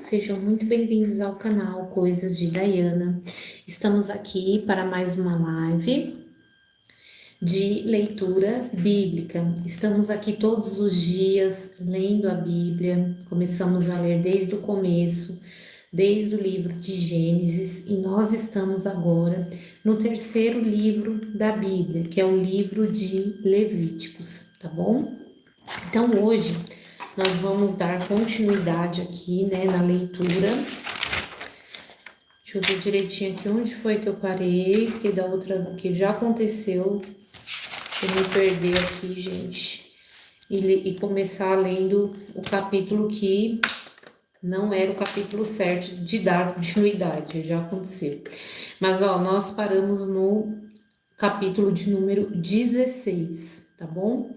Sejam muito bem-vindos ao canal Coisas de Dayana. Estamos aqui para mais uma live de leitura bíblica. Estamos aqui todos os dias lendo a Bíblia. Começamos a ler desde o começo, desde o livro de Gênesis, e nós estamos agora no terceiro livro da Bíblia, que é o livro de Levíticos, tá bom? Então hoje nós vamos dar continuidade aqui, né, na leitura. Deixa eu ver direitinho aqui onde foi que eu parei, porque da outra que já aconteceu, eu me perder aqui, gente, e começar lendo o capítulo que não era o capítulo certo de dar continuidade, já aconteceu. Mas, ó, nós paramos no capítulo de número 16, tá bom?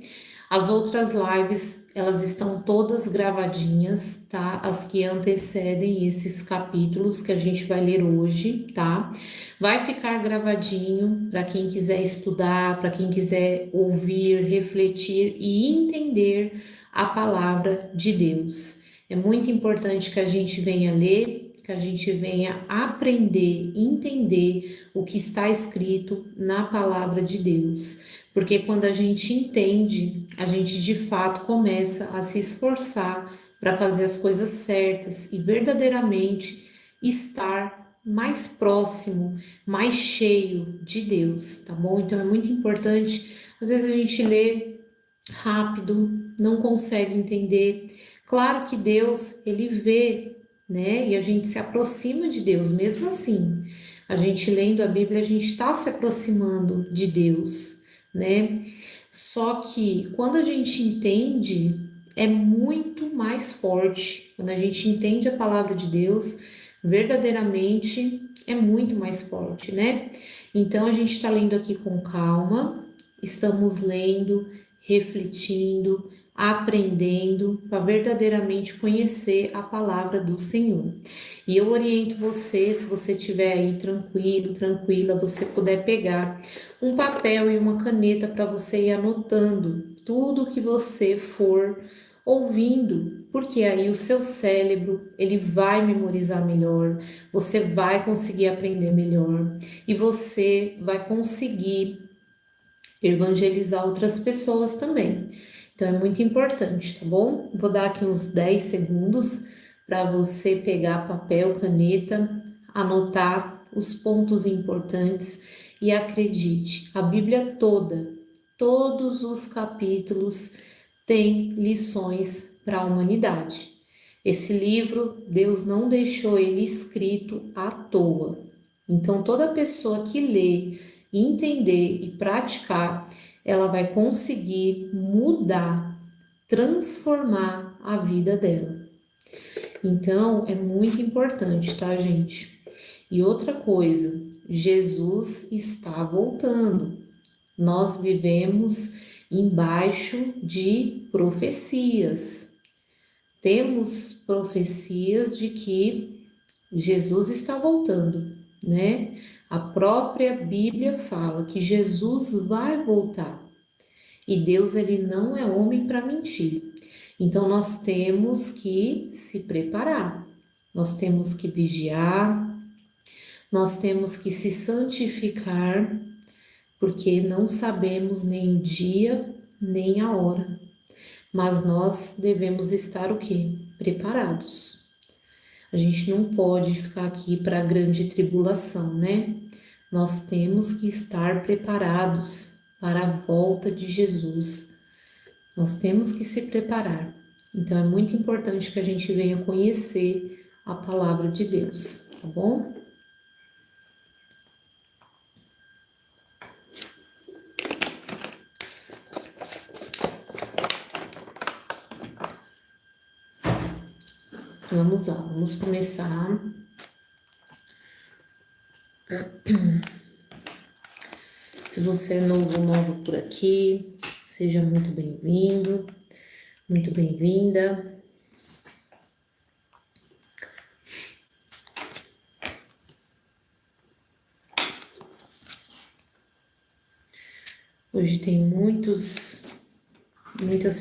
As outras lives, elas estão todas gravadinhas, tá? As que antecedem esses capítulos que a gente vai ler hoje, tá? Vai ficar gravadinho para quem quiser estudar, para quem quiser ouvir, refletir e entender a palavra de Deus. É muito importante que a gente venha ler, que a gente venha aprender, entender o que está escrito na palavra de Deus. Porque quando a gente entende, a gente de fato começa a se esforçar para fazer as coisas certas e verdadeiramente estar mais próximo, mais cheio de Deus, tá bom? Então é muito importante. Às vezes a gente lê rápido, não consegue entender. Claro que Deus, ele vê, né? E a gente se aproxima de Deus mesmo assim. A gente lendo a Bíblia, a gente está se aproximando de Deus, né? Só que quando a gente entende, é muito mais forte. Quando a gente entende a palavra de Deus, verdadeiramente é muito mais forte, né? Então a gente está lendo aqui com calma, estamos lendo, refletindo, aprendendo para verdadeiramente conhecer a palavra do Senhor. E eu oriento você, se você estiver aí tranquilo, tranquila, você puder pegar um papel e uma caneta para você ir anotando tudo que você for ouvindo, porque aí o seu cérebro, ele vai memorizar melhor, você vai conseguir aprender melhor e você vai conseguir evangelizar outras pessoas também. Então é muito importante, tá bom? Vou dar aqui uns 10 segundos para você pegar papel, caneta, anotar os pontos importantes e acredite, a Bíblia toda, todos os capítulos têm lições para a humanidade. Esse livro, Deus não deixou ele escrito à toa. Então toda pessoa que lê, entender e praticar, ela vai conseguir mudar, transformar a vida dela. Então, é muito importante, tá, gente? E outra coisa, Jesus está voltando. Nós vivemos embaixo de profecias. Temos profecias de que Jesus está voltando, né? A própria Bíblia fala que Jesus vai voltar. E Deus, ele não é homem para mentir. Então nós temos que se preparar. Nós temos que vigiar, nós temos que se santificar, porque não sabemos nem o dia, nem a hora. Mas nós devemos estar o quê? Preparados. A gente não pode ficar aqui para a grande tribulação, né? Nós temos que estar preparados para a volta de Jesus. Nós temos que se preparar. Então é muito importante que a gente venha conhecer a palavra de Deus, tá bom? Vamos lá, vamos começar. Se você é novo ou nova por aqui, seja muito bem-vindo, muito bem-vinda. Hoje tem muitas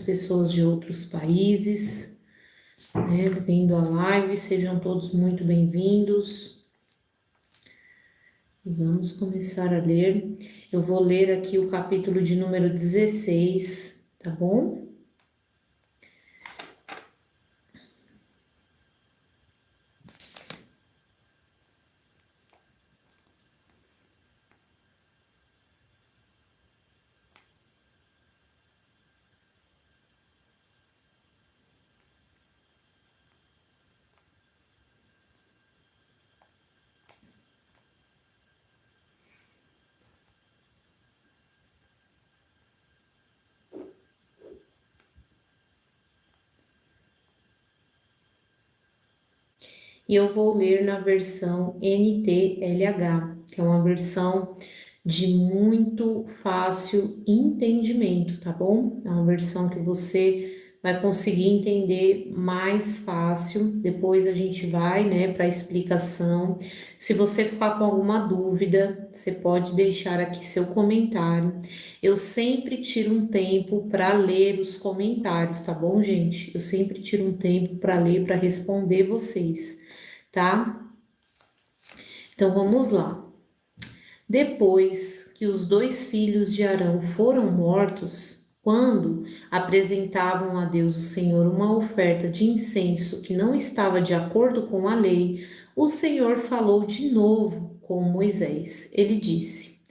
pessoas de outros países, né? Vendo a live, sejam todos muito bem-vindos. Vamos começar a ler. Eu vou ler aqui o capítulo de número 16, tá bom? E eu vou ler na versão NTLH, que é uma versão de muito fácil entendimento, tá bom? É uma versão que você vai conseguir entender mais fácil. Depois a gente vai, para a explicação. Se você ficar com alguma dúvida, você pode deixar aqui seu comentário. Eu sempre tiro um tempo para ler os comentários, tá bom, gente? Eu sempre tiro um tempo para ler, para responder vocês, tá? Então vamos lá. Depois que os 2 filhos de Arão foram mortos, quando apresentavam a Deus o Senhor uma oferta de incenso que não estava de acordo com a lei, o Senhor falou de novo com Moisés. Ele disse: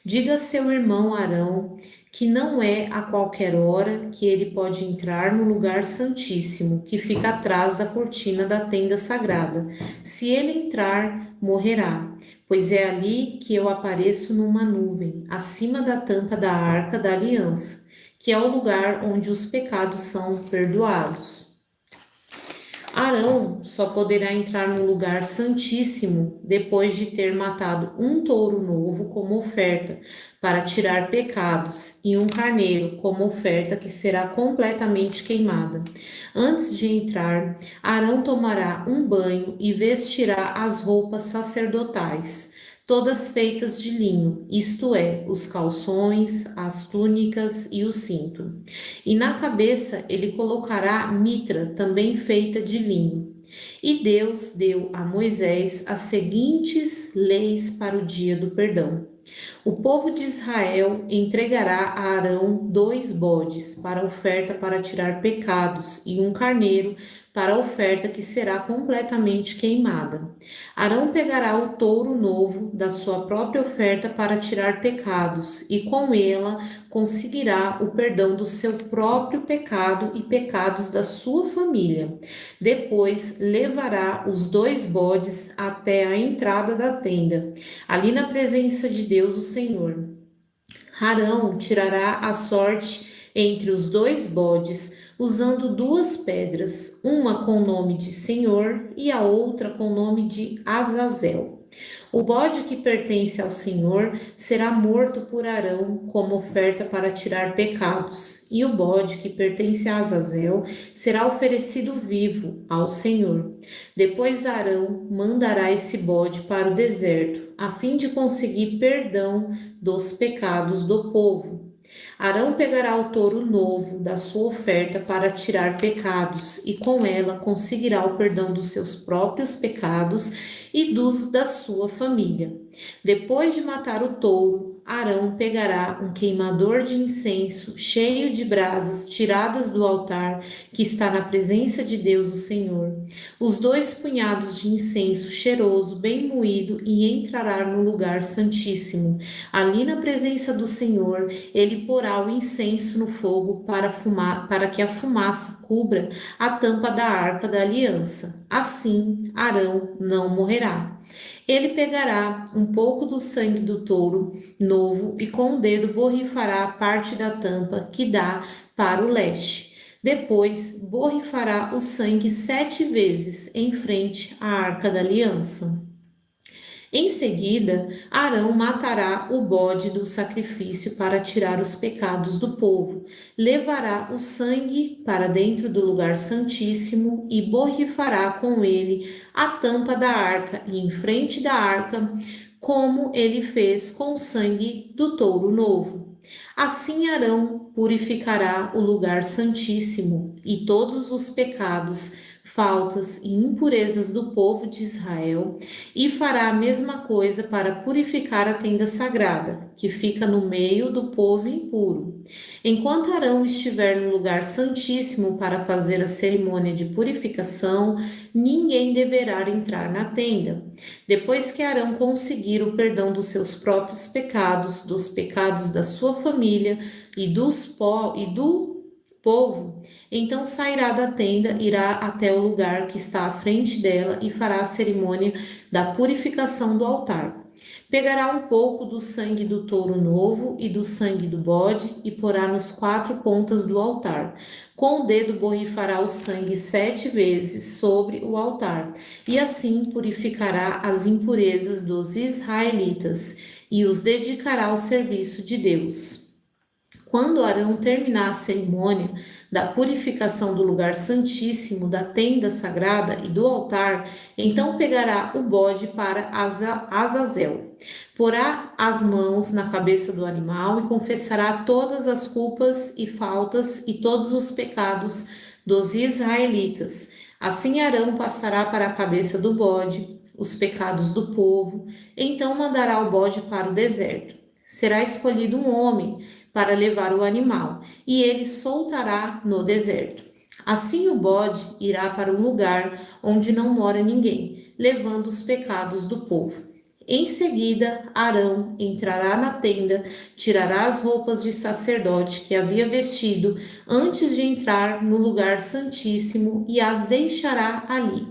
Diga a seu irmão Arão que não é a qualquer hora que ele pode entrar no lugar santíssimo, que fica atrás da cortina da tenda sagrada. Se ele entrar, morrerá, pois é ali que eu apareço numa nuvem, acima da tampa da arca da aliança, que é o lugar onde os pecados são perdoados. Arão só poderá entrar no lugar santíssimo depois de ter matado um touro novo como oferta para tirar pecados e um carneiro como oferta que será completamente queimada. Antes de entrar, Arão tomará um banho e vestirá as roupas sacerdotais, todas feitas de linho, isto é, os calções, as túnicas e o cinto. E na cabeça ele colocará mitra, também feita de linho. E Deus deu a Moisés as seguintes leis para o dia do perdão. O povo de Israel entregará a Arão 2 bodes para oferta para tirar pecados e um carneiro para a oferta que será completamente queimada. Arão pegará o touro novo da sua própria oferta para tirar pecados e com ela conseguirá o perdão do seu próprio pecado e pecados da sua família. Depois levará os 2 bodes até a entrada da tenda, ali na presença de Deus, o Senhor. Arão tirará a sorte entre os 2 bodes, usando 2 pedras, uma com o nome de Senhor e a outra com o nome de Azazel. O bode que pertence ao Senhor será morto por Arão como oferta para tirar pecados, e o bode que pertence a Azazel será oferecido vivo ao Senhor. Depois Arão mandará esse bode para o deserto, a fim de conseguir perdão dos pecados do povo. Arão pegará o touro novo da sua oferta para tirar pecados, e com ela conseguirá o perdão dos seus próprios pecados e dos da sua família. Depois de matar o touro, Arão pegará um queimador de incenso cheio de brasas tiradas do altar que está na presença de Deus o Senhor, os 2 punhados de incenso cheiroso bem moído, e entrará no lugar santíssimo. Ali na presença do Senhor, ele porá o incenso no fogo para que a fumaça cubra a tampa da arca da aliança. Assim, Arão não morrerá. Ele pegará um pouco do sangue do touro novo e com o dedo borrifará a parte da tampa que dá para o leste. Depois, borrifará o sangue 7 vezes em frente à arca da aliança. Em seguida, Arão matará o bode do sacrifício para tirar os pecados do povo, levará o sangue para dentro do lugar santíssimo e borrifará com ele a tampa da arca e em frente da arca, como ele fez com o sangue do touro novo. Assim Arão purificará o lugar santíssimo e todos os pecados faltas e impurezas do povo de Israel, e fará a mesma coisa para purificar a tenda sagrada, que fica no meio do povo impuro. Enquanto Arão estiver no lugar santíssimo para fazer a cerimônia de purificação, ninguém deverá entrar na tenda. Depois que Arão conseguir o perdão dos seus próprios pecados, dos pecados da sua família e do povo, então sairá da tenda, irá até o lugar que está à frente dela e fará a cerimônia da purificação do altar. Pegará um pouco do sangue do touro novo e do sangue do bode e porá nos 4 pontas do altar. Com o dedo borrifará o sangue 7 vezes sobre o altar, e assim purificará as impurezas dos israelitas e os dedicará ao serviço de Deus. Quando Arão terminar a cerimônia da purificação do lugar santíssimo, da tenda sagrada e do altar, então pegará o bode para Azazel. Porá as mãos na cabeça do animal e confessará todas as culpas e faltas e todos os pecados dos israelitas. Assim Arão passará para a cabeça do bode os pecados do povo, então mandará o bode para o deserto. Será escolhido um homem para levar o animal, e ele soltará no deserto. Assim o bode irá para um lugar onde não mora ninguém, levando os pecados do povo. Em seguida, Arão entrará na tenda, tirará as roupas de sacerdote que havia vestido antes de entrar no lugar santíssimo e as deixará ali.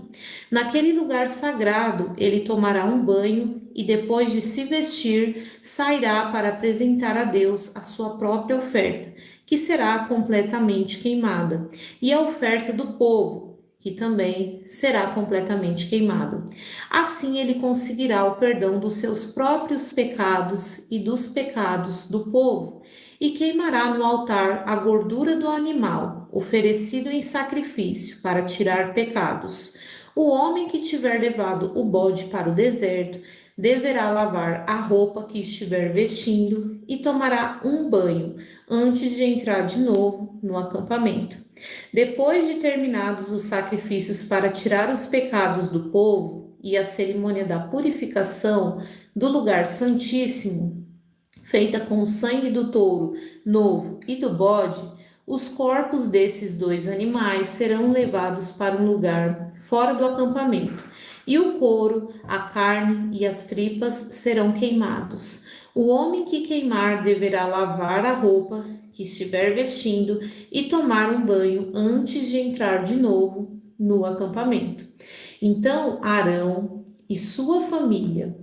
Naquele lugar sagrado, ele tomará um banho e, depois de se vestir, sairá para apresentar a Deus a sua própria oferta, que será completamente queimada, e a oferta do povo, que também será completamente queimada. Assim ele conseguirá o perdão dos seus próprios pecados e dos pecados do povo, e queimará no altar a gordura do animal, oferecido em sacrifício para tirar pecados. O homem que tiver levado o bode para o deserto deverá lavar a roupa que estiver vestindo e tomará um banho antes de entrar de novo no acampamento. Depois de terminados os sacrifícios para tirar os pecados do povo e a cerimônia da purificação do lugar santíssimo, feita com o sangue do touro novo e do bode, os corpos desses 2 animais serão levados para um lugar fora do acampamento, e o couro, a carne e as tripas serão queimados. O homem que queimar deverá lavar a roupa que estiver vestindo e tomar um banho antes de entrar de novo no acampamento. Então Arão e sua família,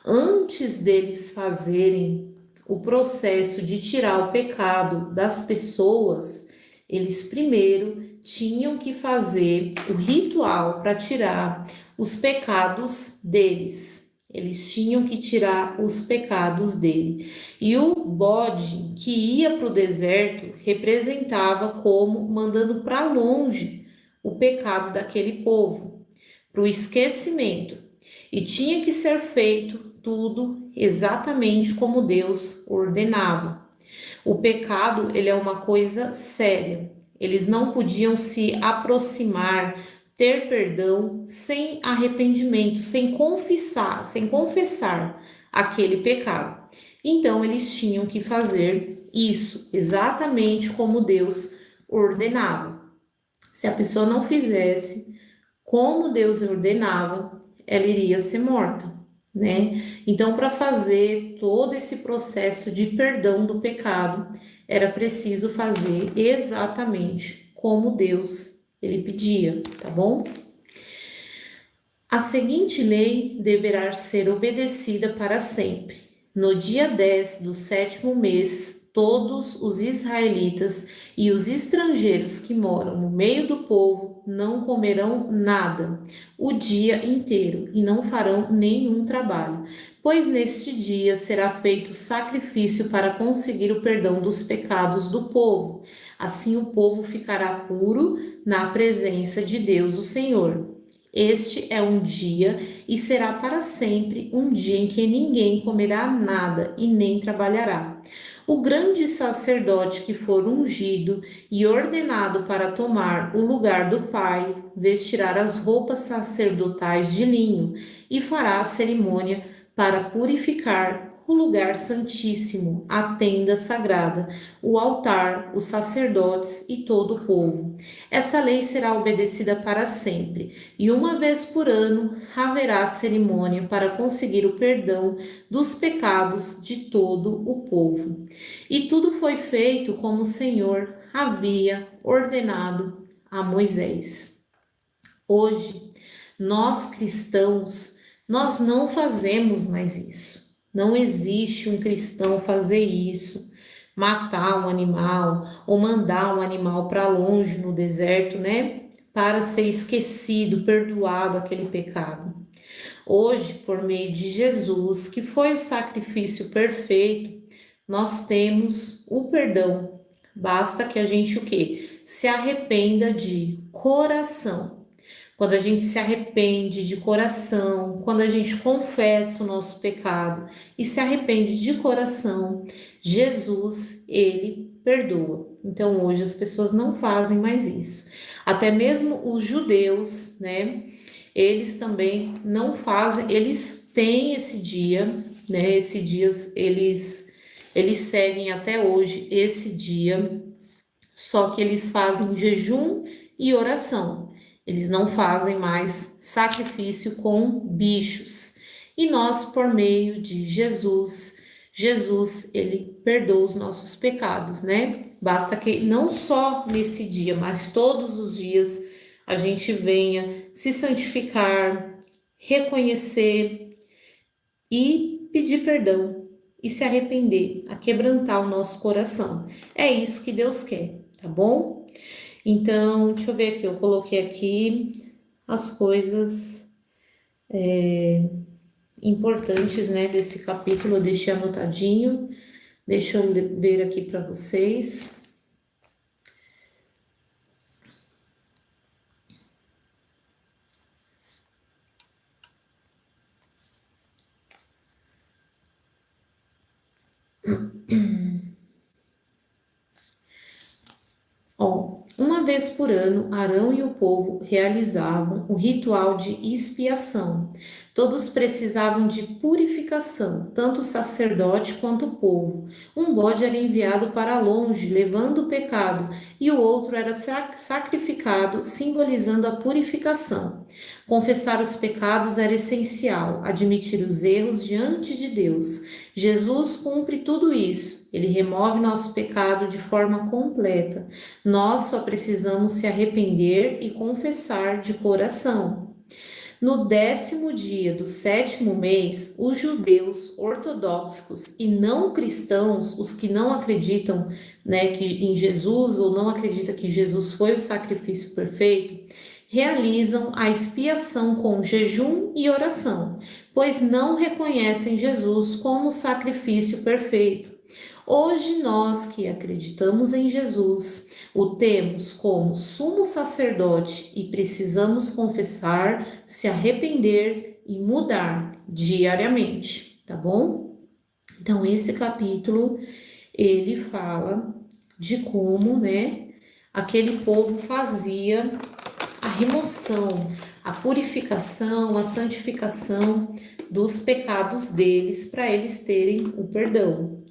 antes deles fazerem o processo de tirar o pecado das pessoas, eles primeiro tinham que fazer o ritual para tirar os pecados deles. Eles tinham que tirar os pecados dele. E o bode que ia para o deserto representava como mandando para longe o pecado daquele povo, para o esquecimento. E tinha que ser feito tudo exatamente como Deus ordenava. O pecado, ele é uma coisa séria. Eles não podiam se aproximar, ter perdão sem arrependimento, sem confessar aquele pecado. Então eles tinham que fazer isso exatamente como Deus ordenava. Se a pessoa não fizesse como Deus ordenava, ela iria ser morta, né? Então, para fazer todo esse processo de perdão do pecado, era preciso fazer exatamente como Deus ele pedia, tá bom? A seguinte lei deverá ser obedecida para sempre. No dia 10 do 7º mês, todos os israelitas e os estrangeiros que moram no meio do povo não comerão nada o dia inteiro e não farão nenhum trabalho, pois neste dia será feito sacrifício para conseguir o perdão dos pecados do povo. Assim o povo ficará puro na presença de Deus, o Senhor. Este é um dia e será para sempre um dia em que ninguém comerá nada e nem trabalhará. O grande sacerdote que for ungido e ordenado para tomar o lugar do Pai, vestirá as roupas sacerdotais de linho e fará a cerimônia para purificar o lugar santíssimo, a tenda sagrada, o altar, os sacerdotes e todo o povo. Essa lei será obedecida para sempre, e uma vez por ano haverá cerimônia para conseguir o perdão dos pecados de todo o povo. E tudo foi feito como o Senhor havia ordenado a Moisés. Hoje, nós cristãos, nós não fazemos mais isso. Não existe um cristão fazer isso, matar um animal ou mandar um animal para longe no deserto, né? Para ser esquecido, perdoado aquele pecado. Hoje, por meio de Jesus, que foi o sacrifício perfeito, nós temos o perdão. Basta que a gente o quê? Se arrependa de coração. Quando a gente se arrepende de coração, quando a gente confessa o nosso pecado e se arrepende de coração, Jesus, ele perdoa. Então hoje as pessoas não fazem mais isso. Até mesmo os judeus, né? Eles também não fazem, eles têm esse dia, né? Esse dia eles seguem até hoje esse dia, só que eles fazem jejum e oração. Eles não fazem mais sacrifício com bichos. E nós, por meio de Jesus, ele perdoa os nossos pecados, né? Basta que não só nesse dia, mas todos os dias a gente venha se santificar, reconhecer e pedir perdão e se arrepender, a quebrantar o nosso coração. É isso que Deus quer, tá bom? Então, deixa eu ver aqui, eu coloquei aqui as coisas importantes, né, desse capítulo, eu deixei anotadinho. Deixa eu ver aqui para vocês. Ó, uma vez por ano, Arão e o povo realizavam o ritual de expiação. Todos precisavam de purificação, tanto o sacerdote quanto o povo. Um bode era enviado para longe, levando o pecado, e o outro era sacrificado, simbolizando a purificação. Confessar os pecados era essencial, admitir os erros diante de Deus. Jesus cumpre tudo isso. Ele remove nosso pecado de forma completa. Nós só precisamos se arrepender e confessar de coração. No 10º dia do 7º mês, os judeus ortodoxos e não cristãos, os que não acreditam, né, em Jesus ou não acreditam que Jesus foi o sacrifício perfeito, realizam a expiação com jejum e oração, pois não reconhecem Jesus como o sacrifício perfeito. Hoje nós que acreditamos em Jesus, o temos como sumo sacerdote e precisamos confessar, se arrepender e mudar diariamente, tá bom? Então esse capítulo ele fala de como, né, aquele povo fazia a remoção, a purificação, a santificação dos pecados deles para eles terem o perdão.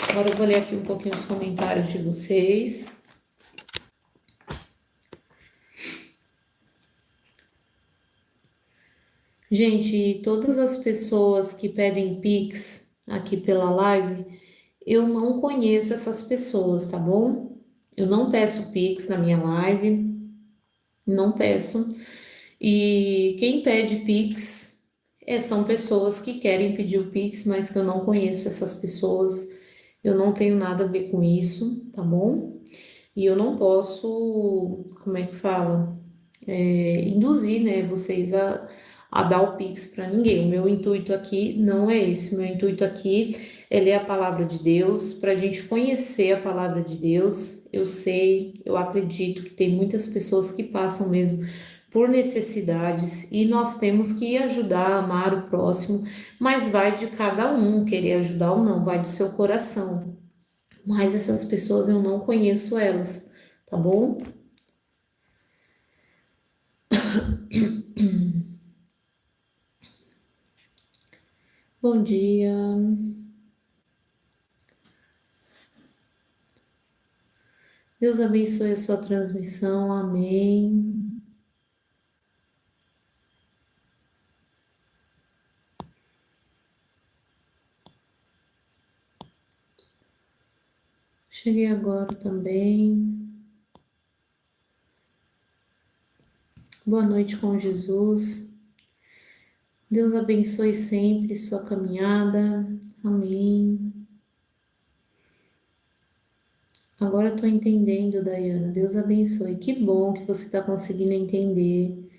Agora eu vou ler aqui um pouquinho os comentários de vocês. Gente, todas as pessoas que pedem Pix aqui pela live, eu não conheço essas pessoas, tá bom? Eu não peço Pix na minha live, não peço. E quem pede Pix são pessoas que querem pedir o Pix, mas que eu não conheço essas pessoas. Eu não tenho nada a ver com isso, tá bom? E eu não posso, como é que fala? Induzir, né, vocês a dar o Pix para ninguém. O meu intuito aqui não é esse. O meu intuito aqui é ler a palavra de Deus, para a gente conhecer a palavra de Deus. Eu sei, eu acredito que tem muitas pessoas que passam mesmo por necessidades e nós temos que ajudar, amar o próximo, mas vai de cada um querer ajudar ou não, vai do seu coração. Mas essas pessoas eu não conheço elas, tá bom? Bom dia. Deus abençoe a sua transmissão. Amém. Cheguei agora também. Boa noite com Jesus. Deus abençoe sempre sua caminhada. Amém. Agora eu tô entendendo, Dayana. Deus abençoe. Que bom que você está conseguindo entender.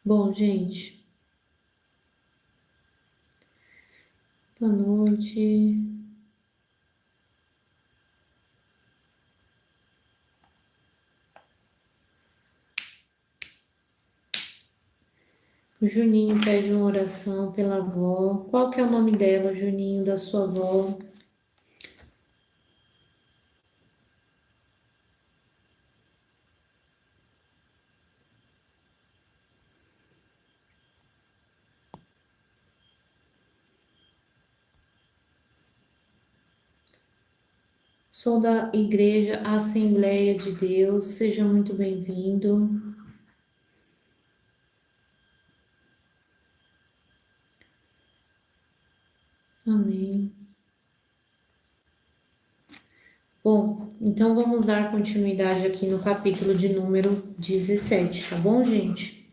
Bom, gente, boa noite. O Juninho pede uma oração pela avó. Qual que é o nome dela, Juninho, da sua avó? Sou da Igreja Assembleia de Deus. Seja muito bem-vindo. Amém. Bom, então vamos dar continuidade aqui no capítulo de número 17, tá bom, gente?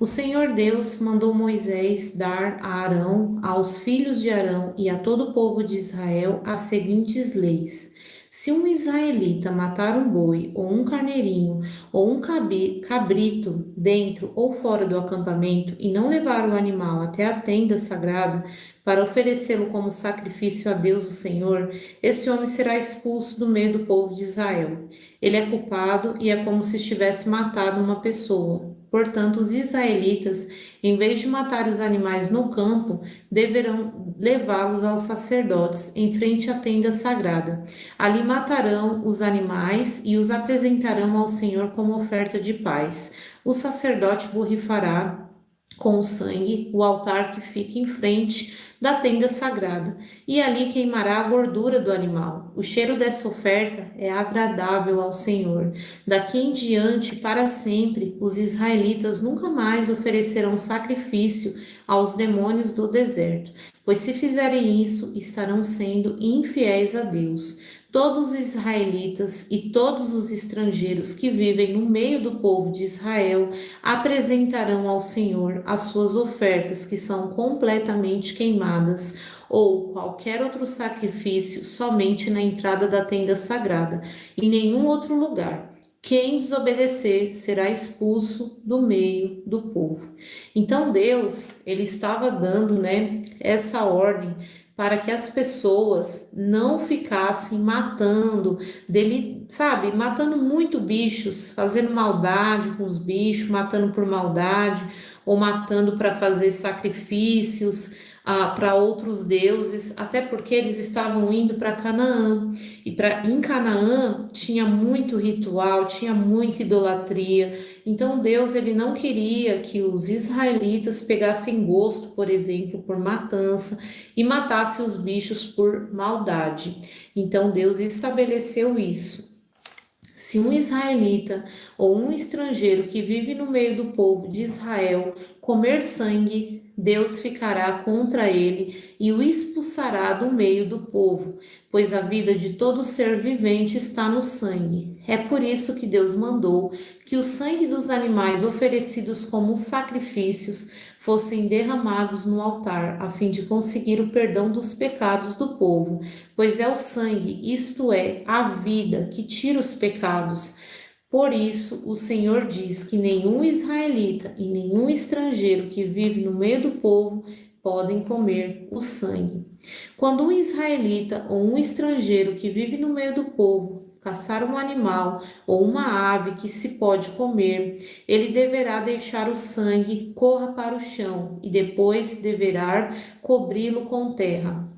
O Senhor Deus mandou Moisés dar a Arão, aos filhos de Arão e a todo o povo de Israel as seguintes leis. Se um israelita matar um boi, ou um carneirinho, ou um cabrito dentro ou fora do acampamento e não levar o animal até a tenda sagrada para oferecê-lo como sacrifício a Deus o Senhor, esse homem será expulso do meio do povo de Israel. Ele é culpado e é como se estivesse matado uma pessoa. Portanto, os israelitas, em vez de matar os animais no campo, deverão levá-los aos sacerdotes em frente à tenda sagrada. Ali matarão os animais e os apresentarão ao Senhor como oferta de paz. O sacerdote borrifará com o sangue o altar que fica em frente da tenda sagrada, e ali queimará a gordura do animal. O cheiro dessa oferta é agradável ao Senhor. Daqui em diante, para sempre, os israelitas nunca mais oferecerão sacrifício aos demônios do deserto, pois se fizerem isso, estarão sendo infiéis a Deus. Todos os israelitas e todos os estrangeiros que vivem no meio do povo de Israel apresentarão ao Senhor as suas ofertas que são completamente queimadas ou qualquer outro sacrifício somente na entrada da tenda sagrada, em nenhum outro lugar. Quem desobedecer será expulso do meio do povo. Então Deus, ele estava dando, essa ordem para que as pessoas não ficassem matando, matando muito bichos, fazendo maldade com os bichos, matando por maldade, ou matando para fazer sacrifícios para outros deuses, até porque eles estavam indo para Canaã, e em Canaã tinha muito ritual, tinha muita idolatria. Então Deus, ele não queria que os israelitas pegassem gosto, por exemplo, por matança e matassem os bichos por maldade. Então Deus estabeleceu isso. Se um israelita ou um estrangeiro que vive no meio do povo de Israel comer sangue Deus ficará contra ele e o expulsará do meio do povo, pois a vida de todo ser vivente está no sangue. É por isso que Deus mandou que o sangue dos animais oferecidos como sacrifícios fossem derramados no altar, a fim de conseguir o perdão dos pecados do povo, pois é o sangue, isto é, a vida, que tira os pecados. Por isso, o Senhor diz que nenhum israelita e nenhum estrangeiro que vive no meio do povo podem comer o sangue. Quando um israelita ou um estrangeiro que vive no meio do povo caçar um animal ou uma ave que se pode comer, ele deverá deixar o sangue corra para o chão e depois deverá cobri-lo com terra.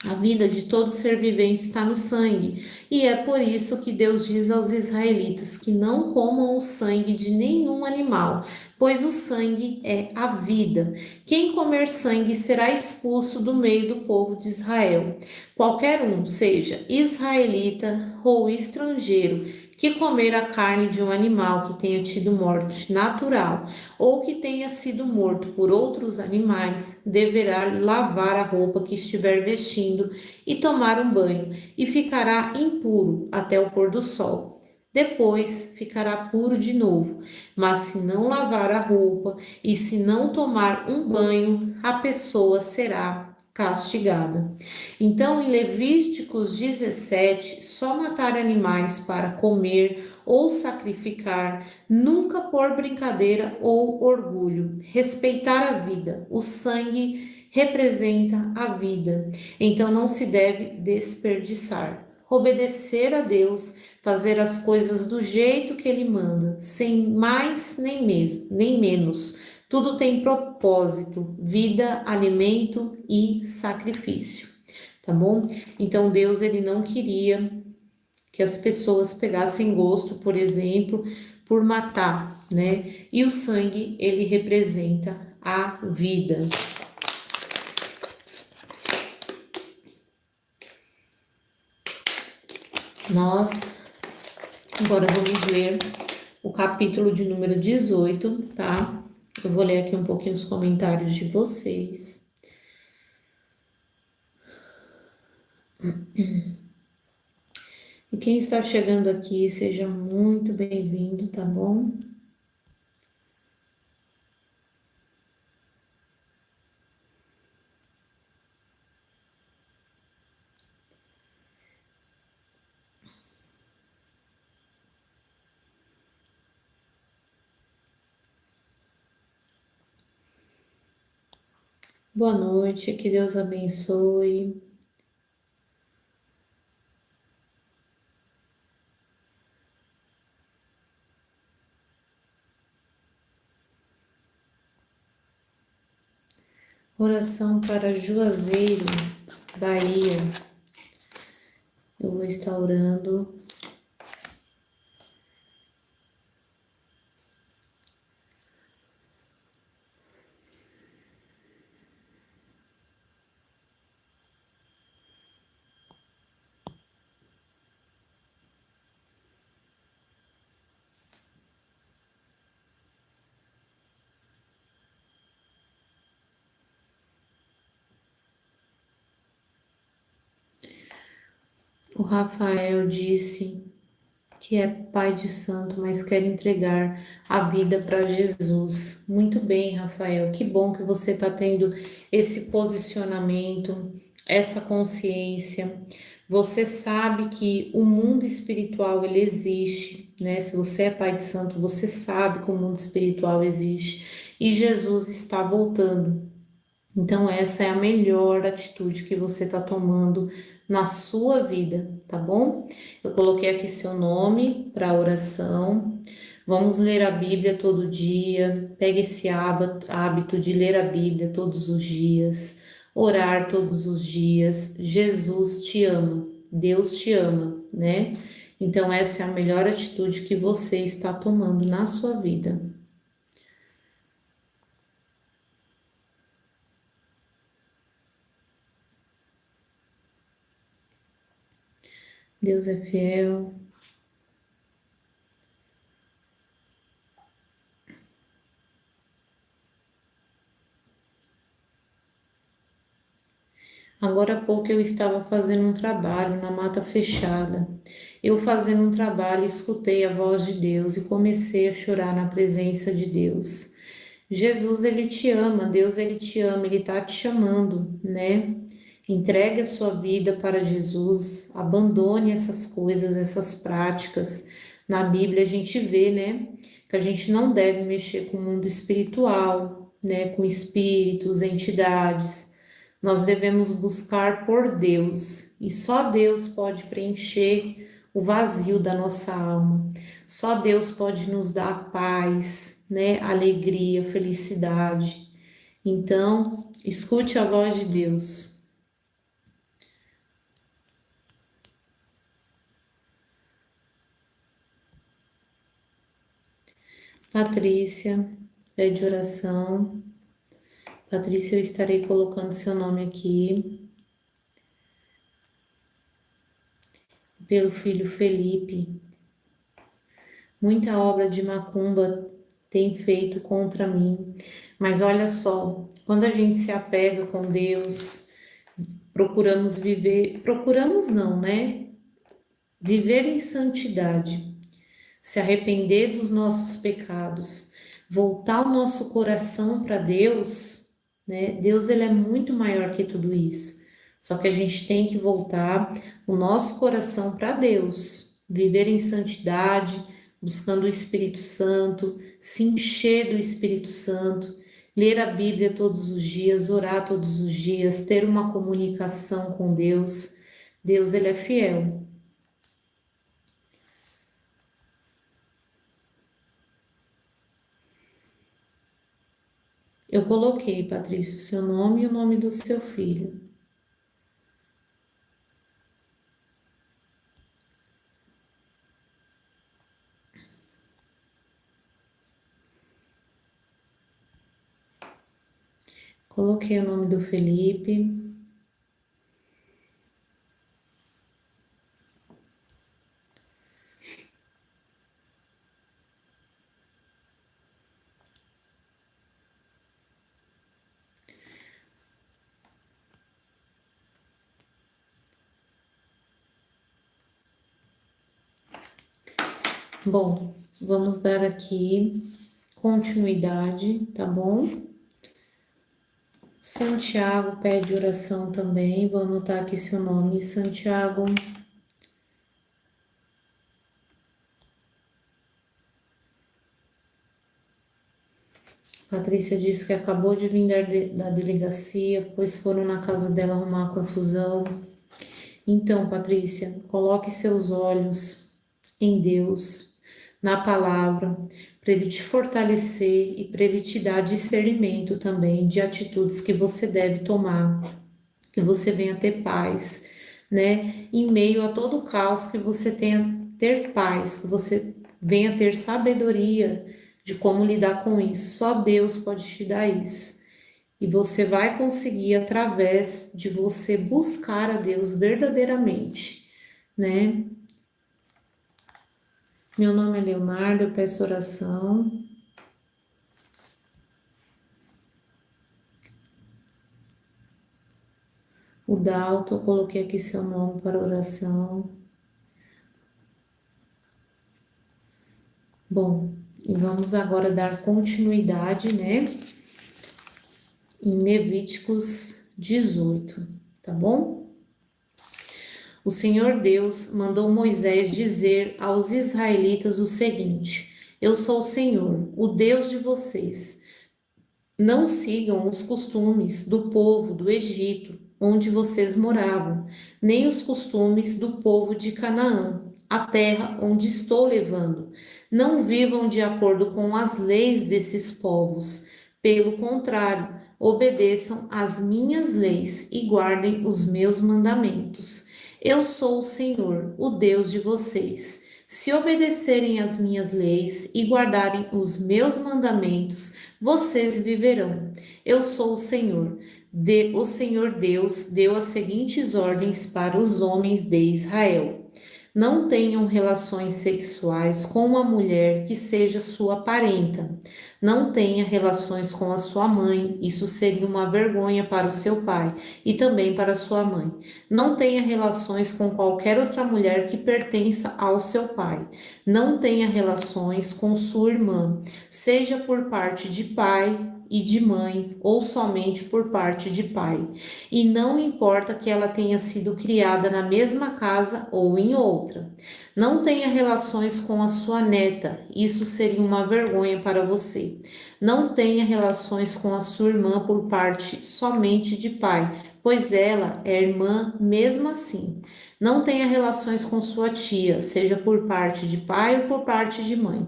A vida de todo ser vivente está no sangue, e é por isso que Deus diz aos israelitas que não comam o sangue de nenhum animal, pois o sangue é a vida. Quem comer sangue será expulso do meio do povo de Israel. Qualquer um, seja israelita ou estrangeiro, que comer a carne de um animal que tenha tido morte natural ou que tenha sido morto por outros animais, deverá lavar a roupa que estiver vestindo e tomar um banho, e ficará impuro até o pôr do sol. Depois ficará puro de novo, mas se não lavar a roupa e se não tomar um banho, a pessoa será castigada. Então, em Levíticos 17, só matar animais para comer ou sacrificar, nunca por brincadeira ou orgulho. Respeitar a vida. O sangue representa a vida, então não se deve desperdiçar. Obedecer a Deus, fazer as coisas do jeito que Ele manda, sem mais nem menos. Tudo tem propósito, vida, alimento e sacrifício, tá bom? Então Deus ele não queria que as pessoas pegassem gosto, por exemplo, por matar, né? E o sangue ele representa a vida. Nós agora vamos ler o capítulo de número 18, tá? Eu vou ler aqui um pouquinho os comentários de vocês. E quem está chegando aqui, seja muito bem-vindo, tá bom? Boa noite, que Deus abençoe. Oração para Juazeiro, Bahia. Eu vou estar orando. O Rafael disse que é pai de santo, mas quer entregar a vida para Jesus. Muito bem, Rafael, que bom que você está tendo esse posicionamento, essa consciência. Você sabe que o mundo espiritual ele existe, né? Se você é pai de santo, você sabe que o mundo espiritual existe e Jesus está voltando. Então, essa é a melhor atitude que você está tomando na sua vida, tá bom? Eu coloquei aqui seu nome para oração. Vamos ler a Bíblia todo dia. Pega esse hábito de ler a Bíblia todos os dias, orar todos os dias. Jesus te ama, Deus te ama, né? Então, essa é a melhor atitude que você está tomando na sua vida. Deus é fiel. Agora há pouco eu estava fazendo um trabalho na mata fechada. Eu fazendo um trabalho, escutei a voz de Deus e comecei a chorar na presença de Deus. Jesus, ele te ama, Deus, ele te ama, ele tá te chamando, né? Entregue a sua vida para Jesus, abandone essas coisas, essas práticas. Na Bíblia a gente vê, né, que a gente não deve mexer com o mundo espiritual, né, com espíritos, entidades. Nós devemos buscar por Deus e só Deus pode preencher o vazio da nossa alma. Só Deus pode nos dar paz, né, alegria, felicidade. Então, escute a voz de Deus. Patrícia, pede oração. Patrícia, eu estarei colocando seu nome aqui. Pelo filho Felipe. Muita obra de macumba tem feito contra mim. Mas olha só, quando a gente se apega com Deus, procuramos viver, procuramos não, né? Viver em santidade, se arrepender dos nossos pecados, voltar o nosso coração para Deus, né? Deus, ele é muito maior que tudo isso. Só que a gente tem que voltar o nosso coração para Deus, viver em santidade, buscando o Espírito Santo, se encher do Espírito Santo, ler a Bíblia todos os dias, orar todos os dias, ter uma comunicação com Deus. Deus, ele é fiel. Eu coloquei, Patrícia, o seu nome e o nome do seu filho. Coloquei o nome do Felipe. Bom, vamos dar aqui continuidade, tá bom? Santiago pede oração também, vou anotar aqui seu nome, Santiago. Patrícia disse que acabou de vir da delegacia, pois foram na casa dela arrumar confusão. Então, Patrícia, coloque seus olhos em Deus, na palavra, para Ele te fortalecer e para Ele te dar discernimento também de atitudes que você deve tomar, que você venha ter paz, né? Em meio a todo o caos, que você tenha ter paz, que você venha ter sabedoria de como lidar com isso. Só Deus pode te dar isso. E você vai conseguir através de você buscar a Deus verdadeiramente, né? Meu nome é Leonardo, eu peço oração. O Dalton, eu coloquei aqui seu nome para oração. Bom, e vamos agora dar continuidade, né? Em Levíticos 18, tá bom? O Senhor Deus mandou Moisés dizer aos israelitas o seguinte: Eu sou o Senhor, o Deus de vocês. Não sigam os costumes do povo do Egito, onde vocês moravam, nem os costumes do povo de Canaã, a terra onde estou levando. Não vivam de acordo com as leis desses povos. Pelo contrário, obedeçam às minhas leis e guardem os meus mandamentos. Eu sou o Senhor, o Deus de vocês. Se obedecerem às minhas leis e guardarem os meus mandamentos, vocês viverão. Eu sou o Senhor. O Senhor Deus deu as seguintes ordens para os homens de Israel: Não tenham relações sexuais com uma mulher que seja sua parenta. Não tenha relações com a sua mãe, isso seria uma vergonha para o seu pai e também para sua mãe. Não tenha relações com qualquer outra mulher que pertença ao seu pai. Não tenha relações com sua irmã, seja por parte de pai e de mãe ou somente por parte de pai. E não importa que ela tenha sido criada na mesma casa ou em outra. Não tenha relações com a sua neta, isso seria uma vergonha para você. Não tenha relações com a sua irmã por parte somente de pai, pois ela é irmã mesmo assim. Não tenha relações com sua tia, seja por parte de pai ou por parte de mãe.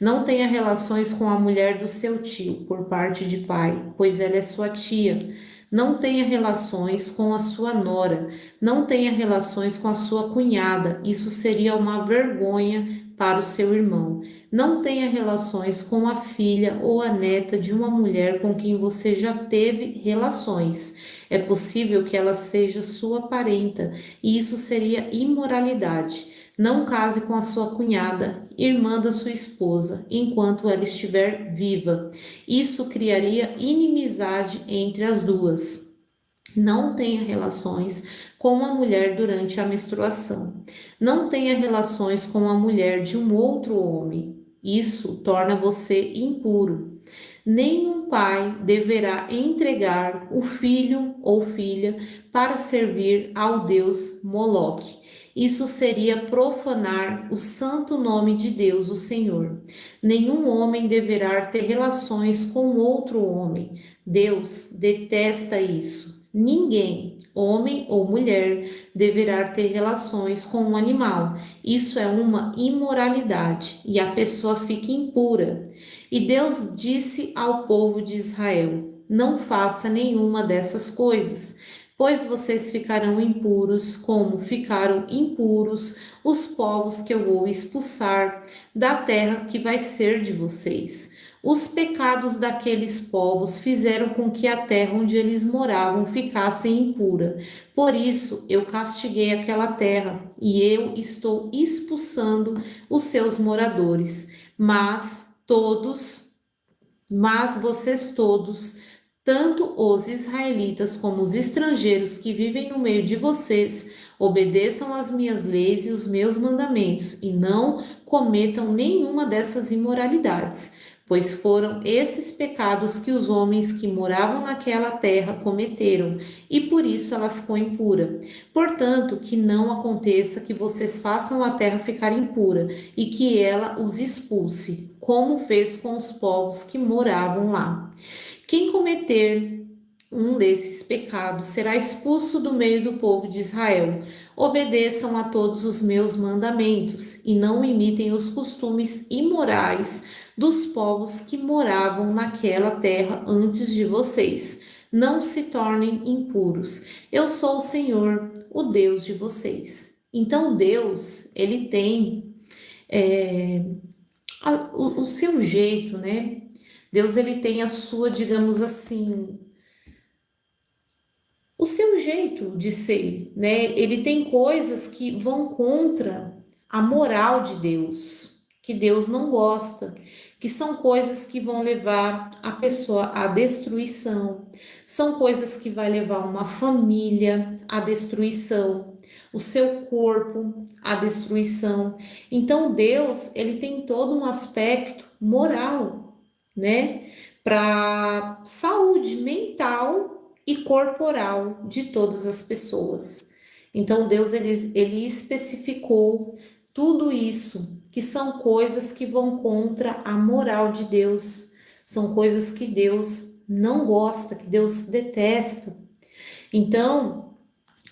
Não tenha relações com a mulher do seu tio, por parte de pai, pois ela é sua tia. Não tenha relações com a sua nora. Não tenha relações com a sua cunhada. Isso seria uma vergonha para o seu irmão. Não tenha relações com a filha ou a neta de uma mulher com quem você já teve relações. É possível que ela seja sua parenta, e isso seria imoralidade. Não case com a sua cunhada, irmã da sua esposa, enquanto ela estiver viva. Isso criaria inimizade entre as duas. Não tenha relações com uma mulher durante a menstruação. Não tenha relações com a mulher de um outro homem. Isso torna você impuro. Nenhum pai deverá entregar o filho ou filha para servir ao deus Moloque. Isso seria profanar o santo nome de Deus, o Senhor. Nenhum homem deverá ter relações com outro homem. Deus detesta isso. Ninguém, homem ou mulher, deverá ter relações com um animal. Isso é uma imoralidade e a pessoa fica impura. E Deus disse ao povo de Israel: não faça nenhuma dessas coisas, pois vocês ficarão impuros, como ficaram impuros os povos que eu vou expulsar da terra que vai ser de vocês. Os pecados daqueles povos fizeram com que a terra onde eles moravam ficasse impura. Por isso eu castiguei aquela terra e eu estou expulsando os seus moradores. Mas vocês todos, tanto os israelitas como os estrangeiros que vivem no meio de vocês, obedeçam às minhas leis e os meus mandamentos e não cometam nenhuma dessas imoralidades, pois foram esses pecados que os homens que moravam naquela terra cometeram, e por isso ela ficou impura. Portanto, que não aconteça que vocês façam a terra ficar impura e que ela os expulse, como fez com os povos que moravam lá. Quem cometer um desses pecados será expulso do meio do povo de Israel. Obedeçam a todos os meus mandamentos e não imitem os costumes imorais dos povos que moravam naquela terra antes de vocês. Não se tornem impuros. Eu sou o Senhor, o Deus de vocês. Então Deus, ele tem o seu jeito, né? Deus, ele tem a sua, digamos assim, o seu jeito de ser, né? Ele tem coisas que vão contra a moral de Deus, que Deus não gosta, que são coisas que vão levar a pessoa à destruição, são coisas que vai levar uma família à destruição, o seu corpo à destruição. Então Deus, ele tem todo um aspecto moral, né? Para saúde mental e corporal de todas as pessoas. Então Deus ele especificou tudo isso, que são coisas que vão contra a moral de Deus, são coisas que Deus não gosta, que Deus detesta. Então,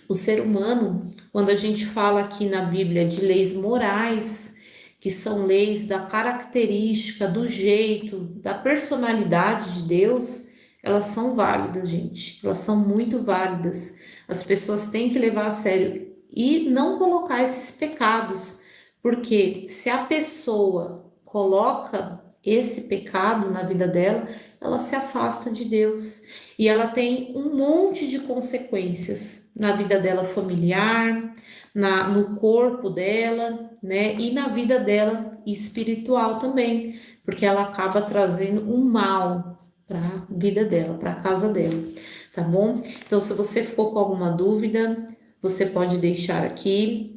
o ser humano, quando a gente fala aqui na Bíblia de leis morais, que são leis da característica, do jeito, da personalidade de Deus, elas são válidas, gente. Elas são muito válidas. As pessoas têm que levar a sério e não colocar esses pecados, porque se a pessoa coloca esse pecado na vida dela, ela se afasta de Deus e ela tem um monte de consequências na vida dela familiar, no corpo dela, né? E na vida dela espiritual também, porque ela acaba trazendo um mal para a vida dela, para a casa dela, tá bom? Então, se você ficou com alguma dúvida, você pode deixar aqui.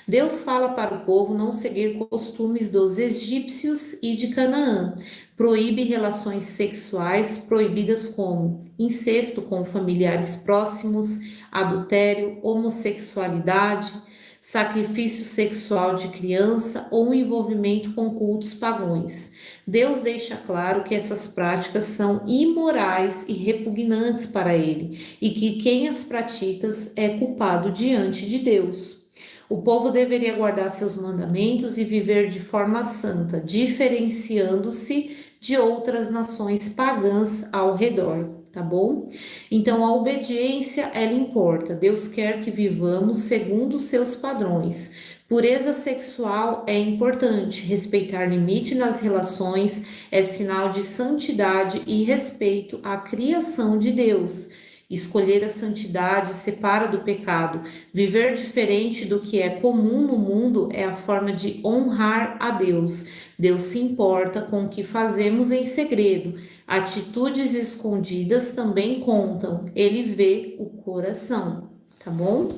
Deus fala para o povo não seguir costumes dos egípcios e de Canaã. Proíbe relações sexuais proibidas como incesto com familiares próximos, adultério, homossexualidade, sacrifício sexual de criança ou envolvimento com cultos pagãos. Deus deixa claro que essas práticas são imorais e repugnantes para ele e que quem as pratica é culpado diante de Deus. O povo deveria guardar seus mandamentos e viver de forma santa, diferenciando-se de outras nações pagãs ao redor, tá bom? Então a obediência, ela importa. Deus quer que vivamos segundo os seus padrões. Pureza sexual é importante. Respeitar limite nas relações é sinal de santidade e respeito à criação de Deus. Escolher a santidade separa do pecado. Viver diferente do que é comum no mundo é a forma de honrar a Deus. Deus se importa com o que fazemos em segredo. Atitudes escondidas também contam. Ele vê o coração, tá bom?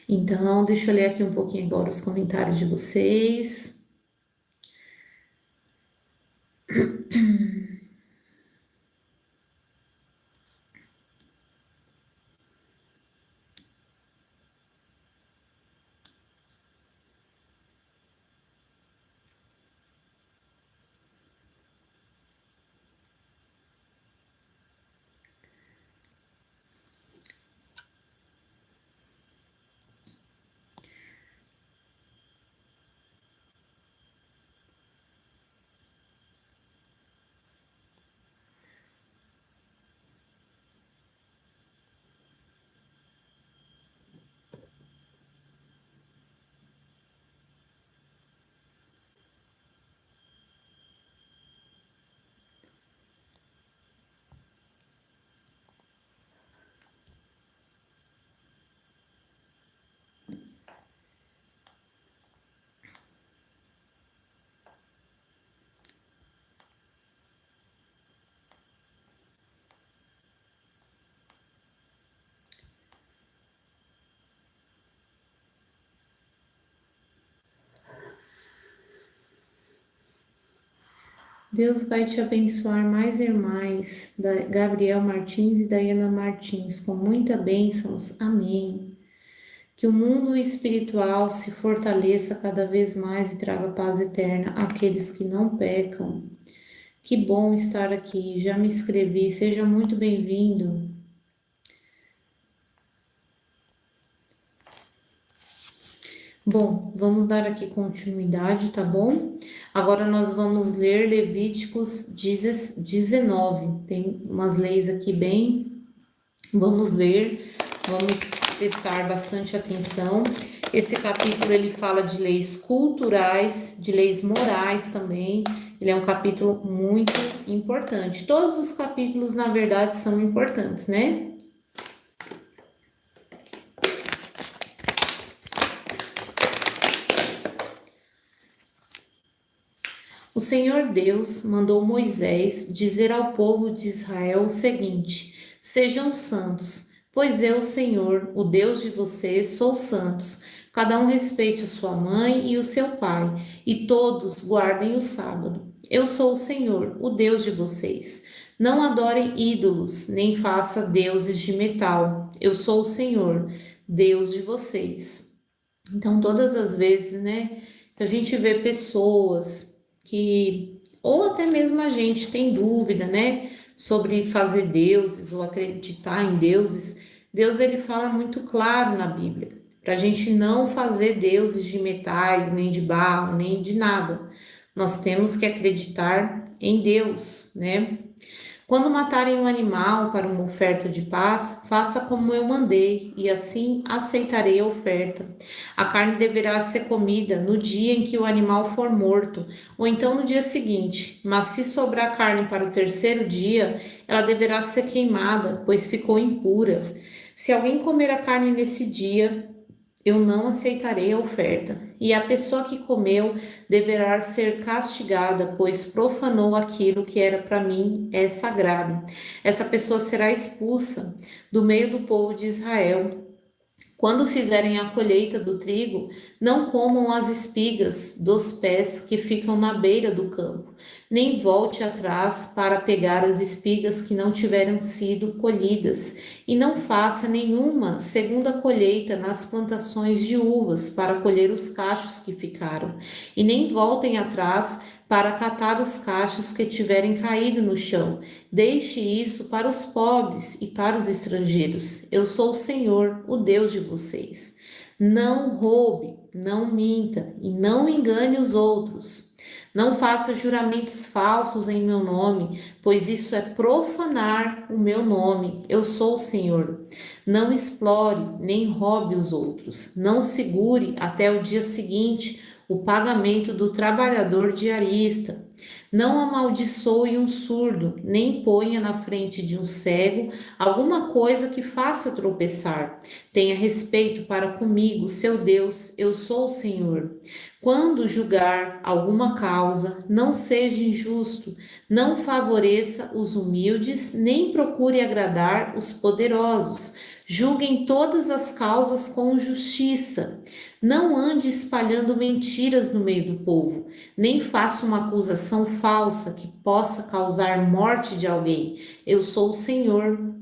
Então, deixa eu ler aqui um pouquinho agora os comentários de vocês. Deus vai te abençoar mais e mais, Gabriel Martins e Dayana Martins, com muitas bênçãos. Amém. Que o mundo espiritual se fortaleça cada vez mais e traga paz eterna àqueles que não pecam. Que bom estar aqui, já me inscrevi, seja muito bem-vindo. Bom, vamos dar aqui continuidade, tá bom? Agora nós vamos ler Levíticos 19. Tem umas leis aqui bem. Vamos ler, vamos prestar bastante atenção. Esse capítulo ele fala de leis culturais, de leis morais também. Ele é um capítulo muito importante. Todos os capítulos, na verdade, são importantes, né? O Senhor Deus mandou Moisés dizer ao povo de Israel o seguinte: sejam santos, pois eu, Senhor, o Deus de vocês, sou santos. Cada um respeite a sua mãe e o seu pai, e todos guardem o sábado. Eu sou o Senhor, o Deus de vocês. Não adorem ídolos, nem faça deuses de metal. Eu sou o Senhor, Deus de vocês. Então, todas as vezes, né, que a gente vê pessoas que, ou até mesmo a gente tem dúvida, né, sobre fazer deuses ou acreditar em deuses, Deus ele fala muito claro na Bíblia, para a gente não fazer deuses de metais, nem de barro, nem de nada. Nós temos que acreditar em Deus, né? Quando matarem um animal para uma oferta de paz, faça como eu mandei, e assim aceitarei a oferta. A carne deverá ser comida no dia em que o animal for morto, ou então no dia seguinte, mas se sobrar carne para o terceiro dia, ela deverá ser queimada, pois ficou impura. Se alguém comer a carne nesse dia, eu não aceitarei a oferta. E a pessoa que comeu deverá ser castigada, pois profanou aquilo que era para mim é sagrado. Essa pessoa será expulsa do meio do povo de Israel. Quando fizerem a colheita do trigo, não comam as espigas dos pés que ficam na beira do campo, nem volte atrás para pegar as espigas que não tiveram sido colhidas, e não faça nenhuma segunda colheita nas plantações de uvas para colher os cachos que ficaram, e nem voltem atrás para catar os cachos que tiverem caído no chão. Deixe isso para os pobres e para os estrangeiros. Eu sou o Senhor, o Deus de vocês. Não roube, não minta e não engane os outros. Não faça juramentos falsos em meu nome, pois isso é profanar o meu nome. Eu sou o Senhor. Não explore nem roube os outros. Não segure até o dia seguinte o pagamento do trabalhador diarista. Não amaldiçoe um surdo, nem ponha na frente de um cego alguma coisa que faça tropeçar. Tenha respeito para comigo, seu Deus, eu sou o Senhor. Quando julgar alguma causa, não seja injusto, não favoreça os humildes, nem procure agradar os poderosos. Julguem todas as causas com justiça. Não ande espalhando mentiras no meio do povo, nem faça uma acusação falsa que possa causar morte de alguém. Eu sou o Senhor.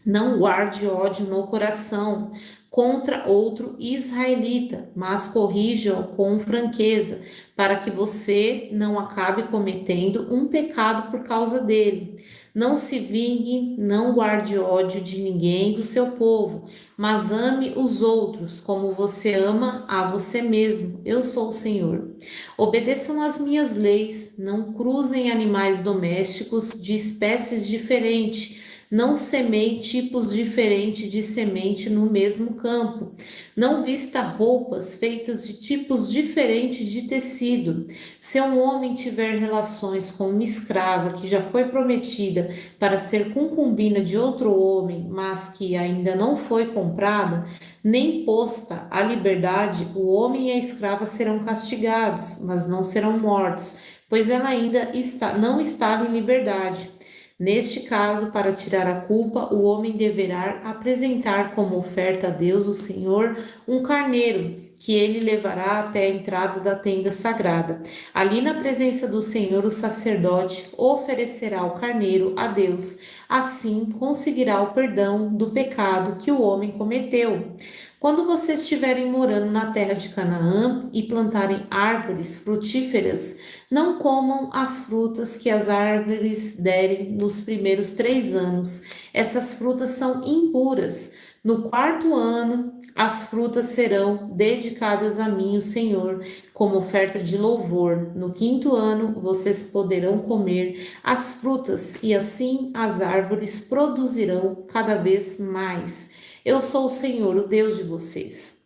Não guarde ódio no coração contra outro israelita, mas corrija-o com franqueza, para que você não acabe cometendo um pecado por causa dele. Não se vingue, não guarde ódio de ninguém do seu povo, mas ame os outros como você ama a você mesmo. Eu sou o Senhor. Obedeçam às minhas leis, não cruzem animais domésticos de espécies diferentes. Não semeie tipos diferentes de semente no mesmo campo. Não vista roupas feitas de tipos diferentes de tecido. Se um homem tiver relações com uma escrava que já foi prometida para ser concubina de outro homem, mas que ainda não foi comprada, nem posta à liberdade, o homem e a escrava serão castigados, mas não serão mortos, pois ela ainda não estava em liberdade. Neste caso, para tirar a culpa, o homem deverá apresentar como oferta a Deus, o Senhor, um carneiro, que ele levará até a entrada da tenda sagrada. Ali, na presença do Senhor, o sacerdote oferecerá o carneiro a Deus. Assim, conseguirá o perdão do pecado que o homem cometeu. Quando vocês estiverem morando na terra de Canaã e plantarem árvores frutíferas, não comam as frutas que as árvores derem nos primeiros 3 anos. Essas frutas são impuras. No quarto ano, as frutas serão dedicadas a mim, o Senhor, como oferta de louvor. No quinto ano, vocês poderão comer as frutas, e assim as árvores produzirão cada vez mais. Eu sou o Senhor, o Deus de vocês.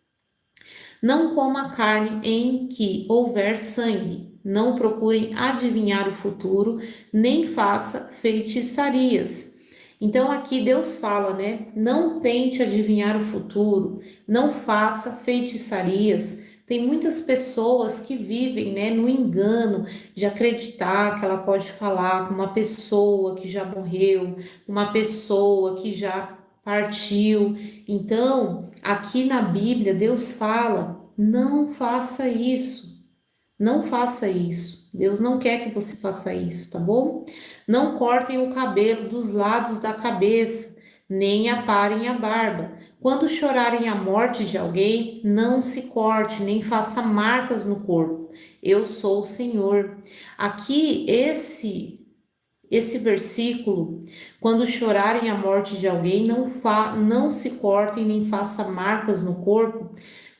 Não coma carne em que houver sangue. Não procurem adivinhar o futuro, nem faça feitiçarias. Então aqui Deus fala, né? Não tente adivinhar o futuro, não faça feitiçarias. Tem muitas pessoas que vivem, né, no engano de acreditar que ela pode falar com uma pessoa que já morreu, uma pessoa que já partiu. Então, aqui na Bíblia, Deus fala: não faça isso, não faça isso. Deus não quer que você faça isso, tá bom? Não cortem o cabelo dos lados da cabeça, nem aparem a barba. Quando chorarem a morte de alguém, não se corte, nem faça marcas no corpo. Eu sou o Senhor. Aqui, esse versículo, quando chorarem a morte de alguém, não se cortem nem façam marcas no corpo.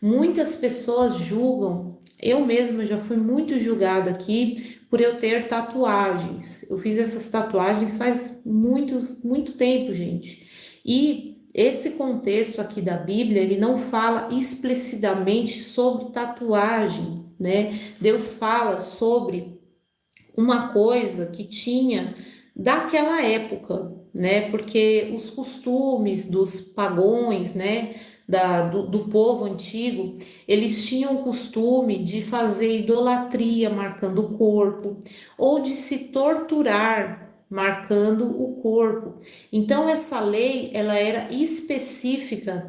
Muitas pessoas julgam, eu mesma já fui muito julgada aqui por eu ter tatuagens. Eu fiz essas tatuagens faz muito tempo, gente. E esse contexto aqui da Bíblia, ele não fala explicitamente sobre tatuagem, né? Deus fala sobre uma coisa que tinha daquela época, né? Porque os costumes dos pagões, né? do povo antigo, eles tinham o costume de fazer idolatria marcando o corpo, ou de se torturar marcando o corpo. Então essa lei, ela era específica,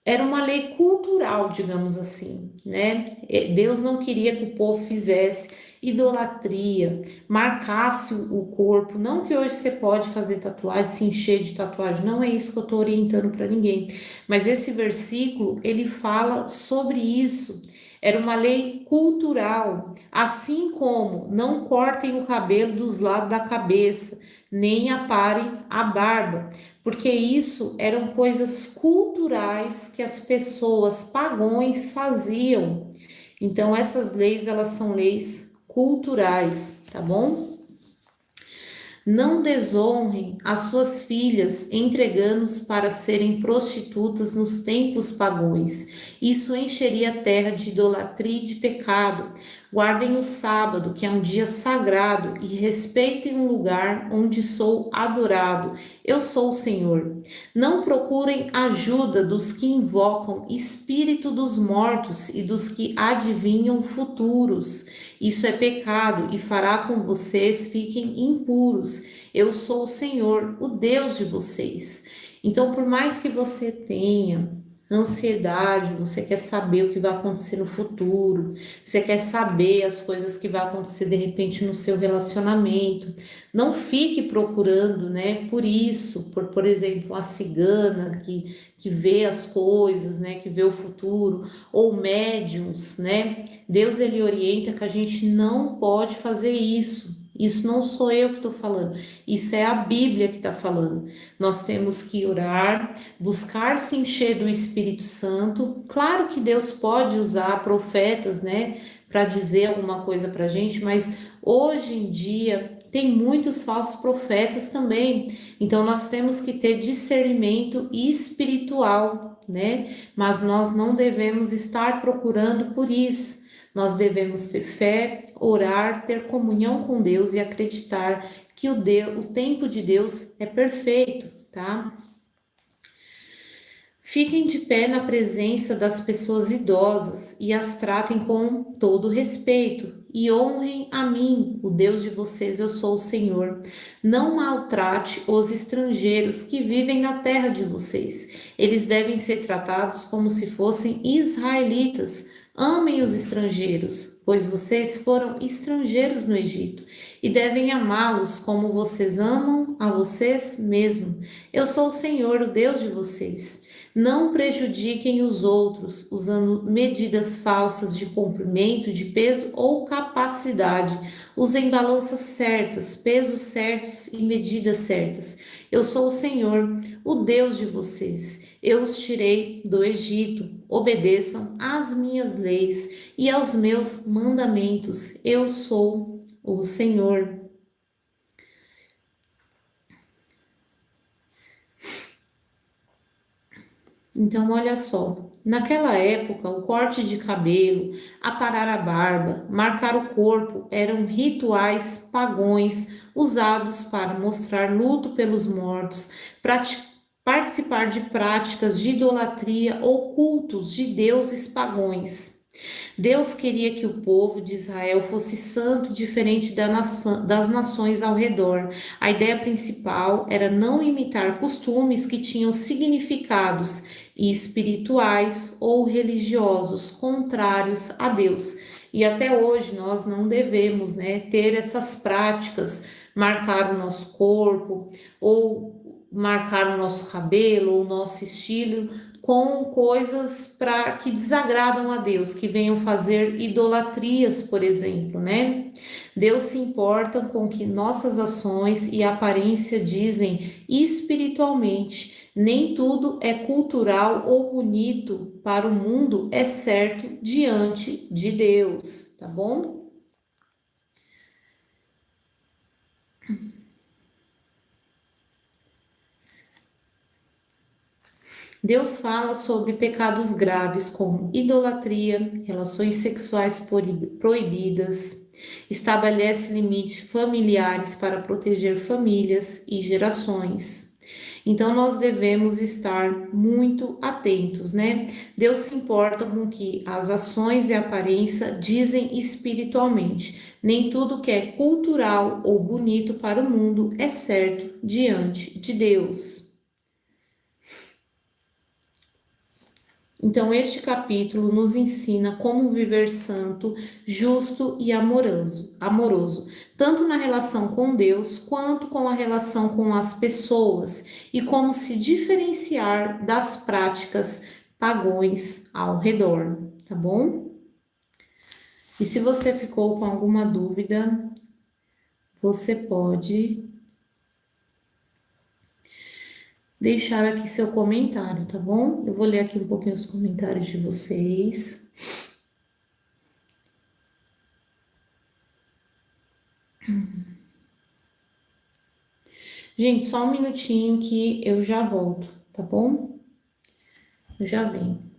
era uma lei cultural, digamos assim, né? Deus não queria que o povo fizesse idolatria, marcasse o corpo. Não que hoje você pode fazer tatuagem, se encher de tatuagem, não é isso que eu estou orientando para ninguém. Mas esse versículo, ele fala sobre isso. Era uma lei cultural, assim como não cortem o cabelo dos lados da cabeça, nem aparem a barba, porque isso eram coisas culturais que as pessoas pagões faziam. Então essas leis, elas são leis culturais, tá bom? Não desonrem as suas filhas, entregando-os para serem prostitutas nos templos pagões. Isso encheria a terra de idolatria e de pecado. Guardem o sábado, que é um dia sagrado, e respeitem o lugar onde sou adorado. Eu sou o Senhor. Não procurem ajuda dos que invocam espírito dos mortos e dos que adivinham futuros. Isso é pecado e fará com vocês fiquem impuros. Eu sou o Senhor, o Deus de vocês. Então, por mais que você tenha ansiedade, você quer saber o que vai acontecer no futuro, você quer saber as coisas que vai acontecer de repente no seu relacionamento, não fique procurando, né, por isso, por exemplo, a cigana que vê as coisas, né, que vê o futuro, ou médiums, né? Deus, ele orienta que a gente não pode fazer isso. Isso não sou eu que estou falando, isso é a Bíblia que está falando. Nós temos que orar, buscar se encher do Espírito Santo. Claro que Deus pode usar profetas, né, para dizer alguma coisa para a gente, mas hoje em dia tem muitos falsos profetas também. Então nós temos que ter discernimento espiritual, né? Mas nós não devemos estar procurando por isso. Nós devemos ter fé, orar, ter comunhão com Deus e acreditar que o tempo de Deus é perfeito, tá? Fiquem de pé na presença das pessoas idosas e as tratem com todo respeito e honrem a mim, o Deus de vocês, eu sou o Senhor. Não maltrate os estrangeiros que vivem na terra de vocês. Eles devem ser tratados como se fossem israelitas. Amem os estrangeiros, pois vocês foram estrangeiros no Egito, e devem amá-los como vocês amam a vocês mesmos. Eu sou o Senhor, o Deus de vocês. Não prejudiquem os outros usando medidas falsas de comprimento, de peso ou capacidade. Usem balanças certas, pesos certos e medidas certas. Eu sou o Senhor, o Deus de vocês. Eu os tirei do Egito. Obedeçam às minhas leis e aos meus mandamentos. Eu sou o Senhor. Então, olha só, naquela época, o corte de cabelo, aparar a barba, marcar o corpo eram rituais pagões usados para mostrar luto pelos mortos, participar de práticas de idolatria ou cultos de deuses pagões. Deus queria que o povo de Israel fosse santo, diferente das nações ao redor. A ideia principal era não imitar costumes que tinham significados espirituais ou religiosos contrários a Deus. E até hoje nós não devemos, né, ter essas práticas, marcar o nosso corpo ou marcar o nosso cabelo ou o nosso estilo com coisas para que desagradam a Deus, que venham fazer idolatrias, por exemplo, né? Deus se importa com que nossas ações e aparência dizem espiritualmente. Nem tudo é cultural ou bonito para o mundo é certo diante de Deus, tá bom? Deus fala sobre pecados graves como idolatria, relações sexuais proibidas, estabelece limites familiares para proteger famílias e gerações. Então, nós devemos estar muito atentos, né? Deus se importa com que as ações e aparência dizem espiritualmente. Nem tudo que é cultural ou bonito para o mundo é certo diante de Deus. Então, este capítulo nos ensina como viver santo, justo e amoroso, tanto na relação com Deus quanto com a relação com as pessoas, e como se diferenciar das práticas pagões ao redor, tá bom? E se você ficou com alguma dúvida, você pode deixar aqui seu comentário, tá bom? Eu vou ler aqui um pouquinho os comentários de vocês. Gente, só um minutinho que eu já volto, tá bom? Eu já venho.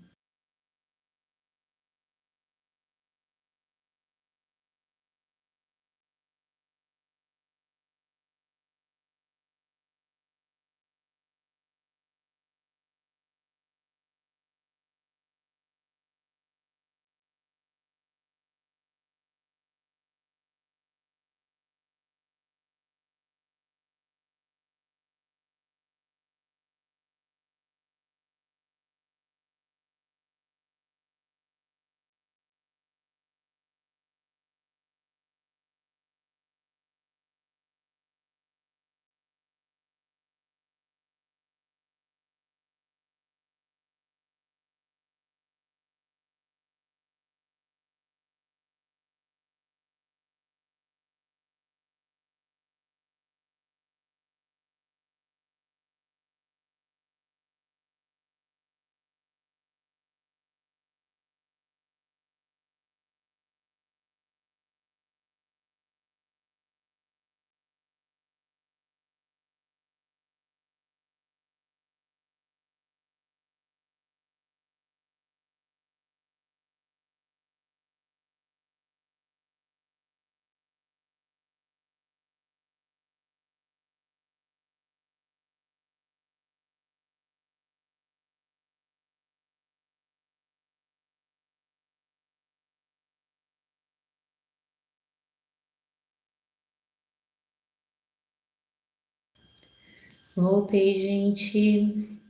Voltei, gente.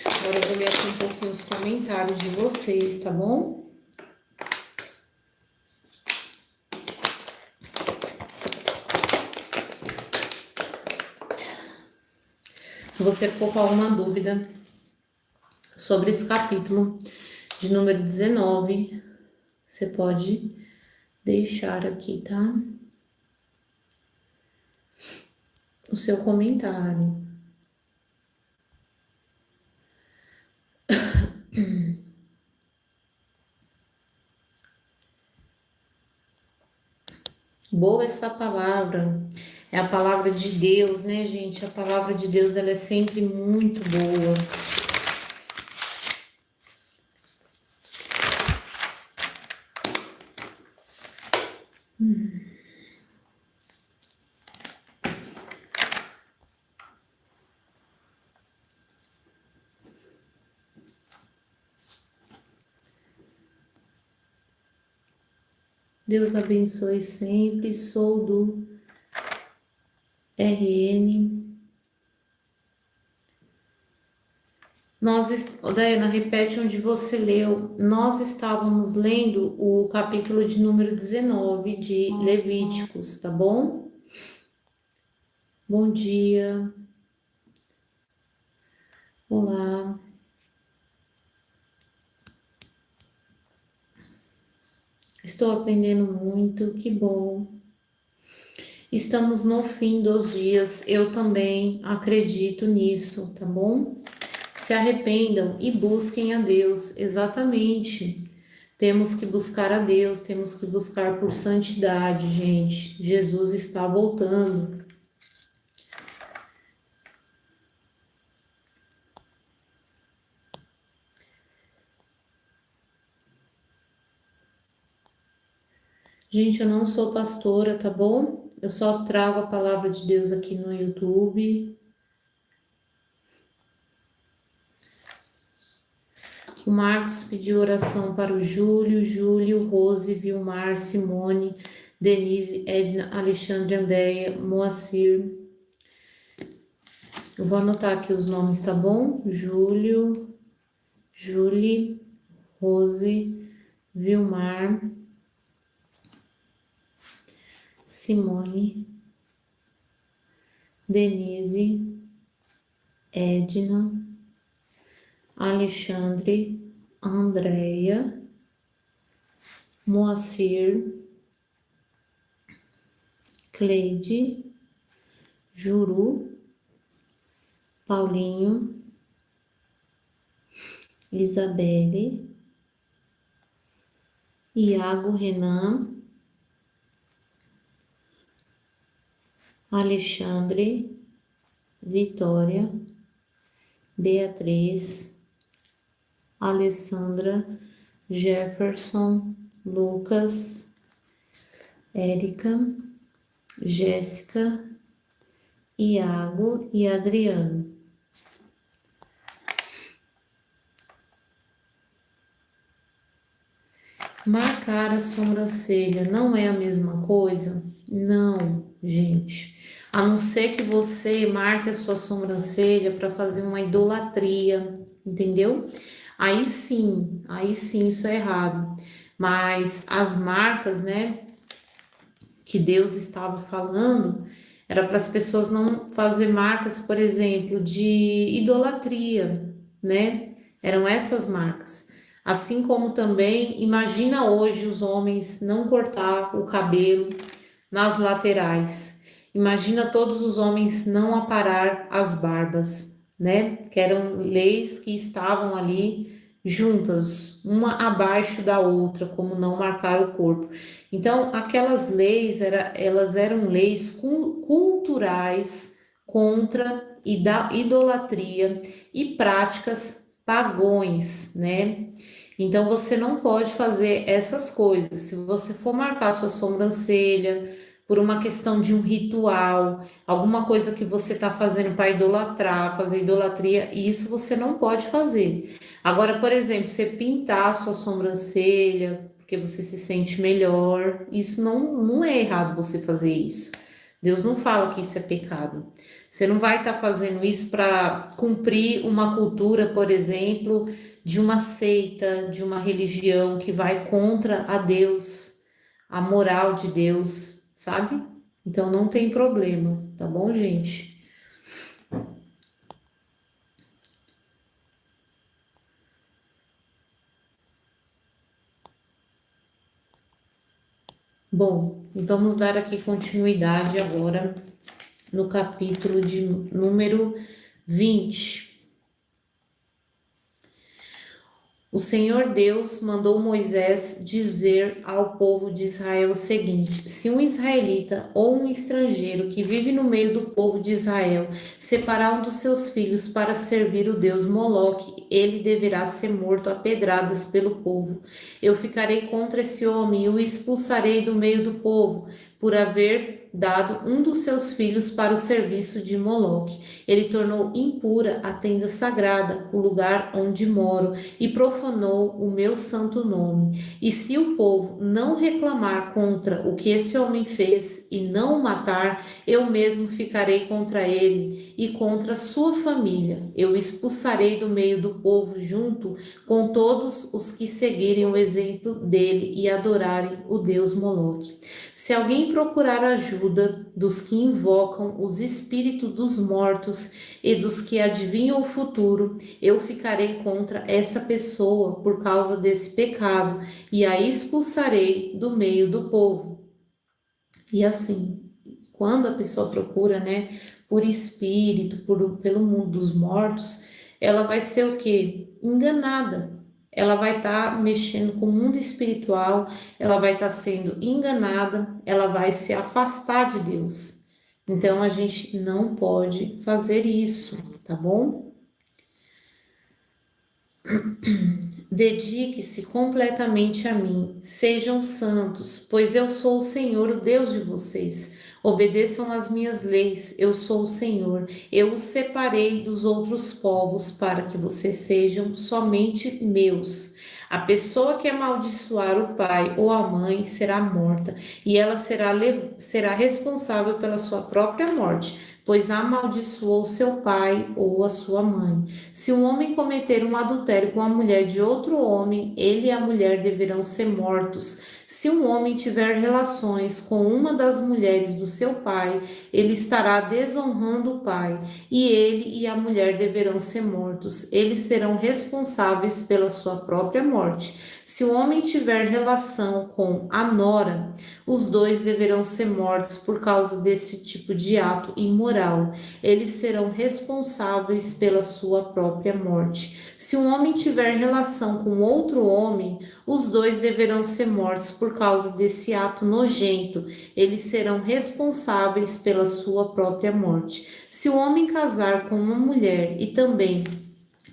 Agora eu vou ler aqui um pouquinho os comentários de vocês, tá bom? Se você ficou com alguma dúvida sobre esse capítulo de número 19, você pode deixar aqui, tá? O seu comentário. Boa essa palavra. É a palavra de Deus, né, gente? A palavra de Deus, ela é sempre muito boa. Deus abençoe sempre. Sou do RN. Daiana, repete onde você leu. Nós estávamos lendo o capítulo de número 19 de Levíticos, tá bom? Bom dia. Olá. Estou aprendendo muito, que bom. Estamos no fim dos dias, eu também acredito nisso, tá bom? Se arrependam e busquem a Deus, exatamente. Temos que buscar a Deus, temos que buscar por santidade, gente. Jesus está voltando. Gente, eu não sou pastora, tá bom? Eu só trago a palavra de Deus aqui no YouTube. O Marcos pediu oração para o Júlio, Rose, Vilmar, Simone, Denise, Edna, Alexandre, Andréia, Moacir. Eu vou anotar aqui os nomes, tá bom? Júlio, Julie, Rose, Vilmar, Simone, Denise, Edna, Alexandre, Andréia, Moacir, Cleide, Juru, Paulinho, Isabelle, Iago, Renan, Alexandre, Vitória, Beatriz, Alessandra, Jefferson, Lucas, Érica, Jéssica, Iago e Adriano. Marcar a sobrancelha não é a mesma coisa? Não, gente. A não ser que você marque a sua sobrancelha para fazer uma idolatria, entendeu? Aí sim, isso é errado. Mas as marcas, né, que Deus estava falando, era para as pessoas não fazer marcas, por exemplo, de idolatria, né? Eram essas marcas. Assim como também, imagina hoje os homens não cortar o cabelo nas laterais. Imagina todos os homens não aparar as barbas, né? Que eram leis que estavam ali juntas, uma abaixo da outra, como não marcar o corpo. Então, aquelas leis, elas eram leis culturais contra idolatria e práticas pagões, né? Então, você não pode fazer essas coisas. Se você for marcar sua sobrancelha por uma questão de um ritual, alguma coisa que você está fazendo para idolatrar, fazer idolatria, isso você não pode fazer. Agora, por exemplo, você pintar a sua sobrancelha porque você se sente melhor, isso não é errado você fazer isso. Deus não fala que isso é pecado. Você não vai estar fazendo isso para cumprir uma cultura, por exemplo, de uma seita, de uma religião que vai contra a Deus, a moral de Deus, sabe? Então não tem problema, tá bom, gente? Bom, e vamos dar aqui continuidade agora no capítulo de número 20. O Senhor Deus mandou Moisés dizer ao povo de Israel o seguinte: se um israelita ou um estrangeiro que vive no meio do povo de Israel separar um dos seus filhos para servir o deus Moloque, ele deverá ser morto a pedradas pelo povo. Eu ficarei contra esse homem e o expulsarei do meio do povo, por haver dado um dos seus filhos para o serviço de Moloque. Ele tornou impura a tenda sagrada, o lugar onde moro, e profanou o meu santo nome. E se o povo não reclamar contra o que esse homem fez e não o matar, eu mesmo ficarei contra ele e contra sua família. Eu o expulsarei do meio do povo junto com todos os que seguirem o exemplo dele e adorarem o deus Moloque. Se alguém procurar ajuda dos que invocam os espíritos dos mortos e dos que adivinham o futuro, eu ficarei contra essa pessoa por causa desse pecado e a expulsarei do meio do povo. E assim, quando a pessoa procura, né, por espírito, pelo mundo dos mortos, ela vai ser o quê? Enganada. Ela vai estar mexendo com o mundo espiritual, ela vai estar sendo enganada, ela vai se afastar de Deus. Então a gente não pode fazer isso, tá bom? Dedique-se completamente a mim. Sejam santos, pois eu sou o Senhor, o Deus de vocês. Obedeçam às minhas leis. Eu sou o Senhor. Eu os separei dos outros povos para que vocês sejam somente meus. A pessoa que amaldiçoar o pai ou a mãe será morta, e ela será responsável pela sua própria morte, pois amaldiçoou seu pai ou a sua mãe. Se um homem cometer um adultério com a mulher de outro homem, ele e a mulher deverão ser mortos. Se um homem tiver relações com uma das mulheres do seu pai, ele estará desonrando o pai, e ele e a mulher deverão ser mortos. Eles serão responsáveis pela sua própria morte. Se o homem tiver relação com a nora, os dois deverão ser mortos por causa desse tipo de ato imoral. Eles serão responsáveis pela sua própria morte. Se um homem tiver relação com outro homem, os dois deverão ser mortos por causa desse ato nojento. Eles serão responsáveis pela sua própria morte. Se o homem casar com uma mulher e também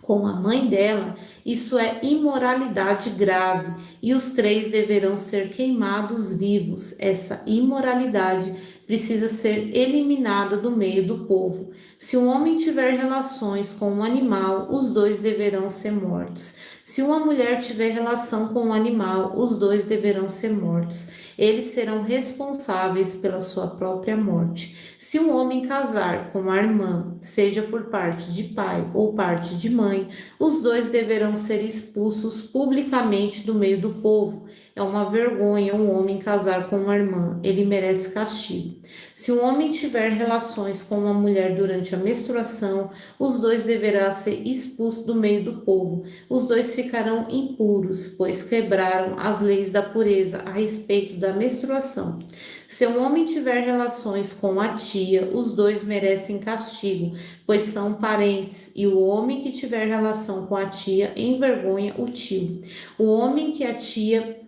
com a mãe dela, isso é imoralidade grave, e os três deverão ser queimados vivos. Essa imoralidade precisa ser eliminada do meio do povo. Se um homem tiver relações com um animal, os dois deverão ser mortos. Se uma mulher tiver relação com um animal, os dois deverão ser mortos. Eles serão responsáveis pela sua própria morte. Se um homem casar com a irmã, seja por parte de pai ou parte de mãe, os dois deverão ser expulsos publicamente do meio do povo. É uma vergonha um homem casar com uma irmã, ele merece castigo. Se um homem tiver relações com uma mulher durante a menstruação, os dois deverão ser expulsos do meio do povo. Os dois ficarão impuros, pois quebraram as leis da pureza a respeito da menstruação. Se um homem tiver relações com a tia, os dois merecem castigo, pois são parentes, e o homem que tiver relação com a tia envergonha o tio. O homem que a tia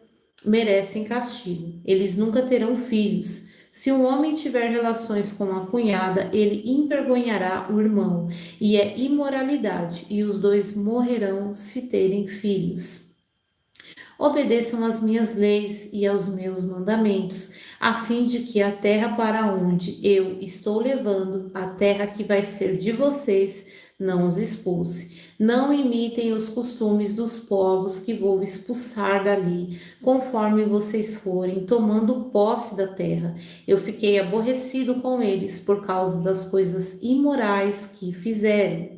merecem castigo. Eles nunca terão filhos. Se um homem tiver relações com a cunhada, ele envergonhará o irmão, e é imoralidade, e os dois morrerão se terem filhos. Obedeçam às minhas leis e aos meus mandamentos, a fim de que a terra para onde eu estou levando, a terra que vai ser de vocês, não os expulse. Não imitem os costumes dos povos que vou expulsar dali, conforme vocês forem tomando posse da terra. Eu fiquei aborrecido com eles por causa das coisas imorais que fizeram.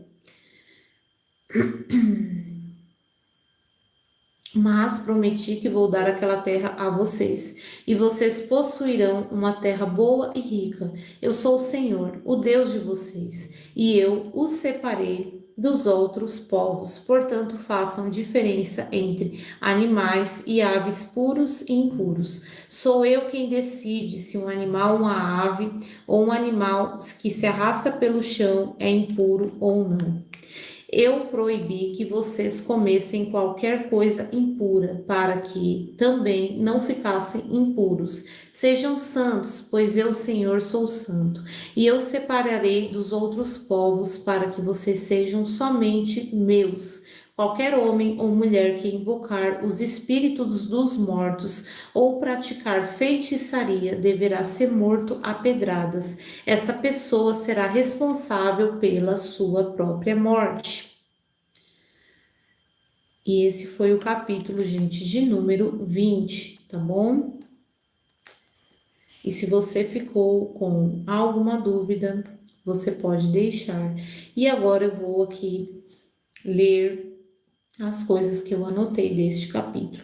Mas prometi que vou dar aquela terra a vocês, e vocês possuirão uma terra boa e rica. Eu sou o Senhor, o Deus de vocês, e eu os separei dos outros povos. Portanto, façam diferença entre animais e aves puros e impuros. Sou eu quem decide se um animal, uma ave ou um animal que se arrasta pelo chão é impuro ou não. Eu proibi que vocês comessem qualquer coisa impura, para que também não ficassem impuros. Sejam santos, pois eu, Senhor, sou santo. E eu separarei dos outros povos para que vocês sejam somente meus. Qualquer homem ou mulher que invocar os espíritos dos mortos ou praticar feitiçaria deverá ser morto a pedradas. Essa pessoa será responsável pela sua própria morte. E esse foi o capítulo, gente, de número 20, tá bom? E se você ficou com alguma dúvida, você pode deixar. E agora eu vou aqui ler as coisas que eu anotei deste capítulo.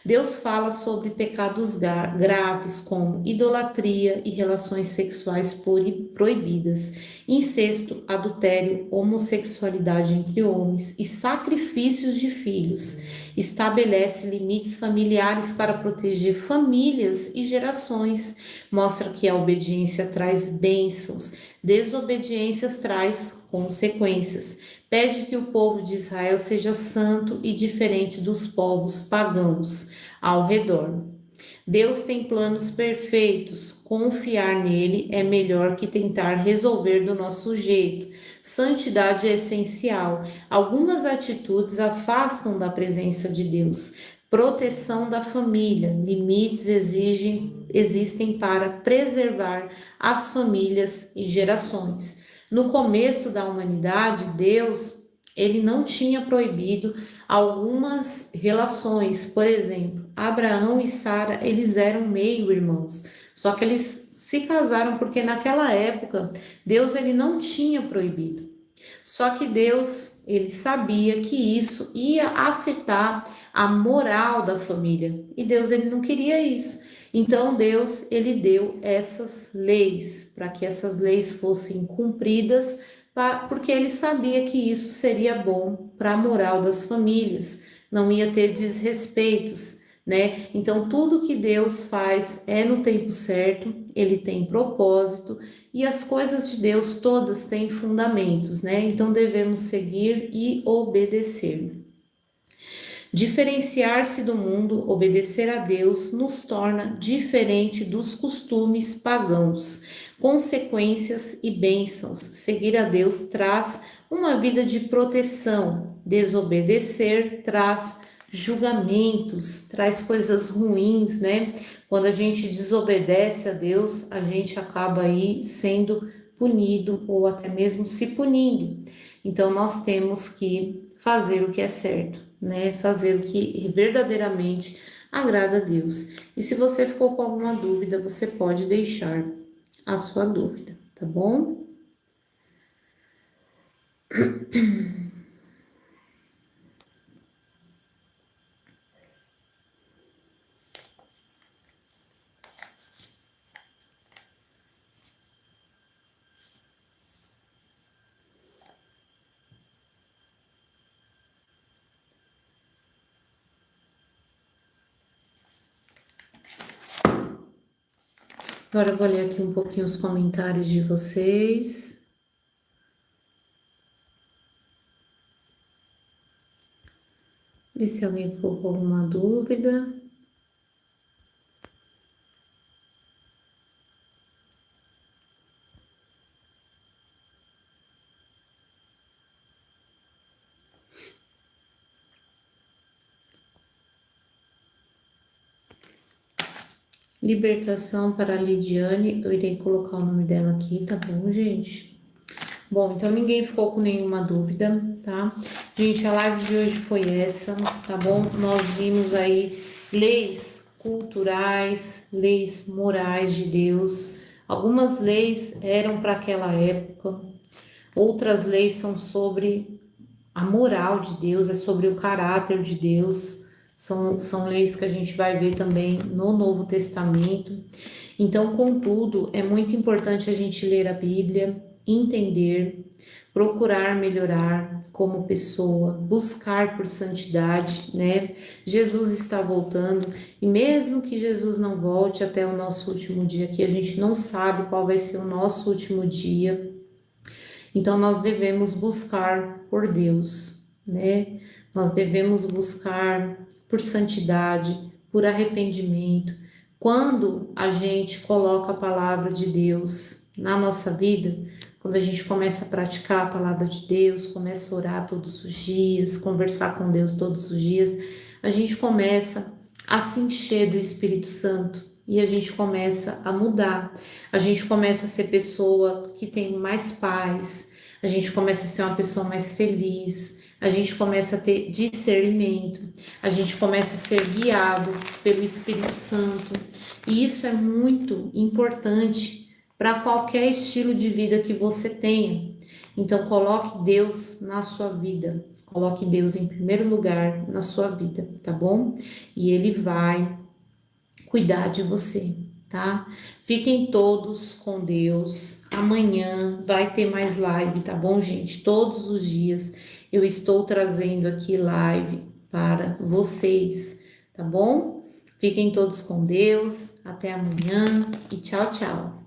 Deus fala sobre pecados graves como idolatria e relações sexuais proibidas, incesto, adultério, homossexualidade entre homens e sacrifícios de filhos. Estabelece limites familiares para proteger famílias e gerações. Mostra que a obediência traz bênçãos, desobediências traz consequências. Pede que o povo de Israel seja santo e diferente dos povos pagãos ao redor. Deus tem planos perfeitos. Confiar nele é melhor que tentar resolver do nosso jeito. Santidade é essencial. Algumas atitudes afastam da presença de Deus. Proteção da família. Limites existem para preservar as famílias e gerações. No começo da humanidade, Deus ele não tinha proibido algumas relações. Por exemplo, Abraão e Sara, eles eram meio-irmãos. Só que eles se casaram porque naquela época Deus ele não tinha proibido. Só que Deus, ele sabia que isso ia afetar a moral da família. E Deus, ele não queria isso. Então Deus, ele deu essas leis para que essas leis fossem cumpridas, porque ele sabia que isso seria bom para a moral das famílias, não ia ter desrespeitos, né? Então, tudo que Deus faz é no tempo certo, ele tem propósito e as coisas de Deus todas têm fundamentos, né? Então, devemos seguir e obedecer. Diferenciar-se do mundo, obedecer a Deus, nos torna diferente dos costumes pagãos. Consequências e bênçãos. Seguir a Deus traz uma vida de proteção. Desobedecer traz julgamentos, traz coisas ruins, né? Quando a gente desobedece a Deus, a gente acaba aí sendo punido ou até mesmo se punindo. Então, nós temos que fazer o que é certo, né? Fazer o que verdadeiramente agrada a Deus. E se você ficou com alguma dúvida, você pode deixar a sua dúvida, tá bom? Agora eu vou ler aqui um pouquinho os comentários de vocês. Ver se alguém ficou com alguma dúvida. Libertação para a Lidiane, eu irei colocar o nome dela aqui, tá bom, gente? Bom, então ninguém ficou com nenhuma dúvida, tá? Gente, a live de hoje foi essa, tá bom? Nós vimos aí leis culturais, leis morais de Deus. Algumas leis eram para aquela época, outras leis são sobre a moral de Deus, é sobre o caráter de Deus. São leis que a gente vai ver também no Novo Testamento. Então, contudo, é muito importante a gente ler a Bíblia, entender, procurar melhorar como pessoa, buscar por santidade, né? Jesus está voltando e mesmo que Jesus não volte até o nosso último dia, que a gente não sabe qual vai ser o nosso último dia, então nós devemos buscar por Deus, né? Nós devemos buscar por santidade, por arrependimento. Quando a gente coloca a palavra de Deus na nossa vida, quando a gente começa a praticar a palavra de Deus, começa a orar todos os dias, conversar com Deus todos os dias, a gente começa a se encher do Espírito Santo e a gente começa a mudar. A gente começa a ser pessoa que tem mais paz, a gente começa a ser uma pessoa mais feliz, a gente começa a ter discernimento, a gente começa a ser guiado pelo Espírito Santo. E isso é muito importante para qualquer estilo de vida que você tenha. Então, coloque Deus na sua vida, coloque Deus em primeiro lugar na sua vida, tá bom? E Ele vai cuidar de você, tá? Fiquem todos com Deus. Amanhã vai ter mais live, tá bom, gente? Todos os dias eu estou trazendo aqui live para vocês, tá bom? Fiquem todos com Deus. Até amanhã e tchau, tchau.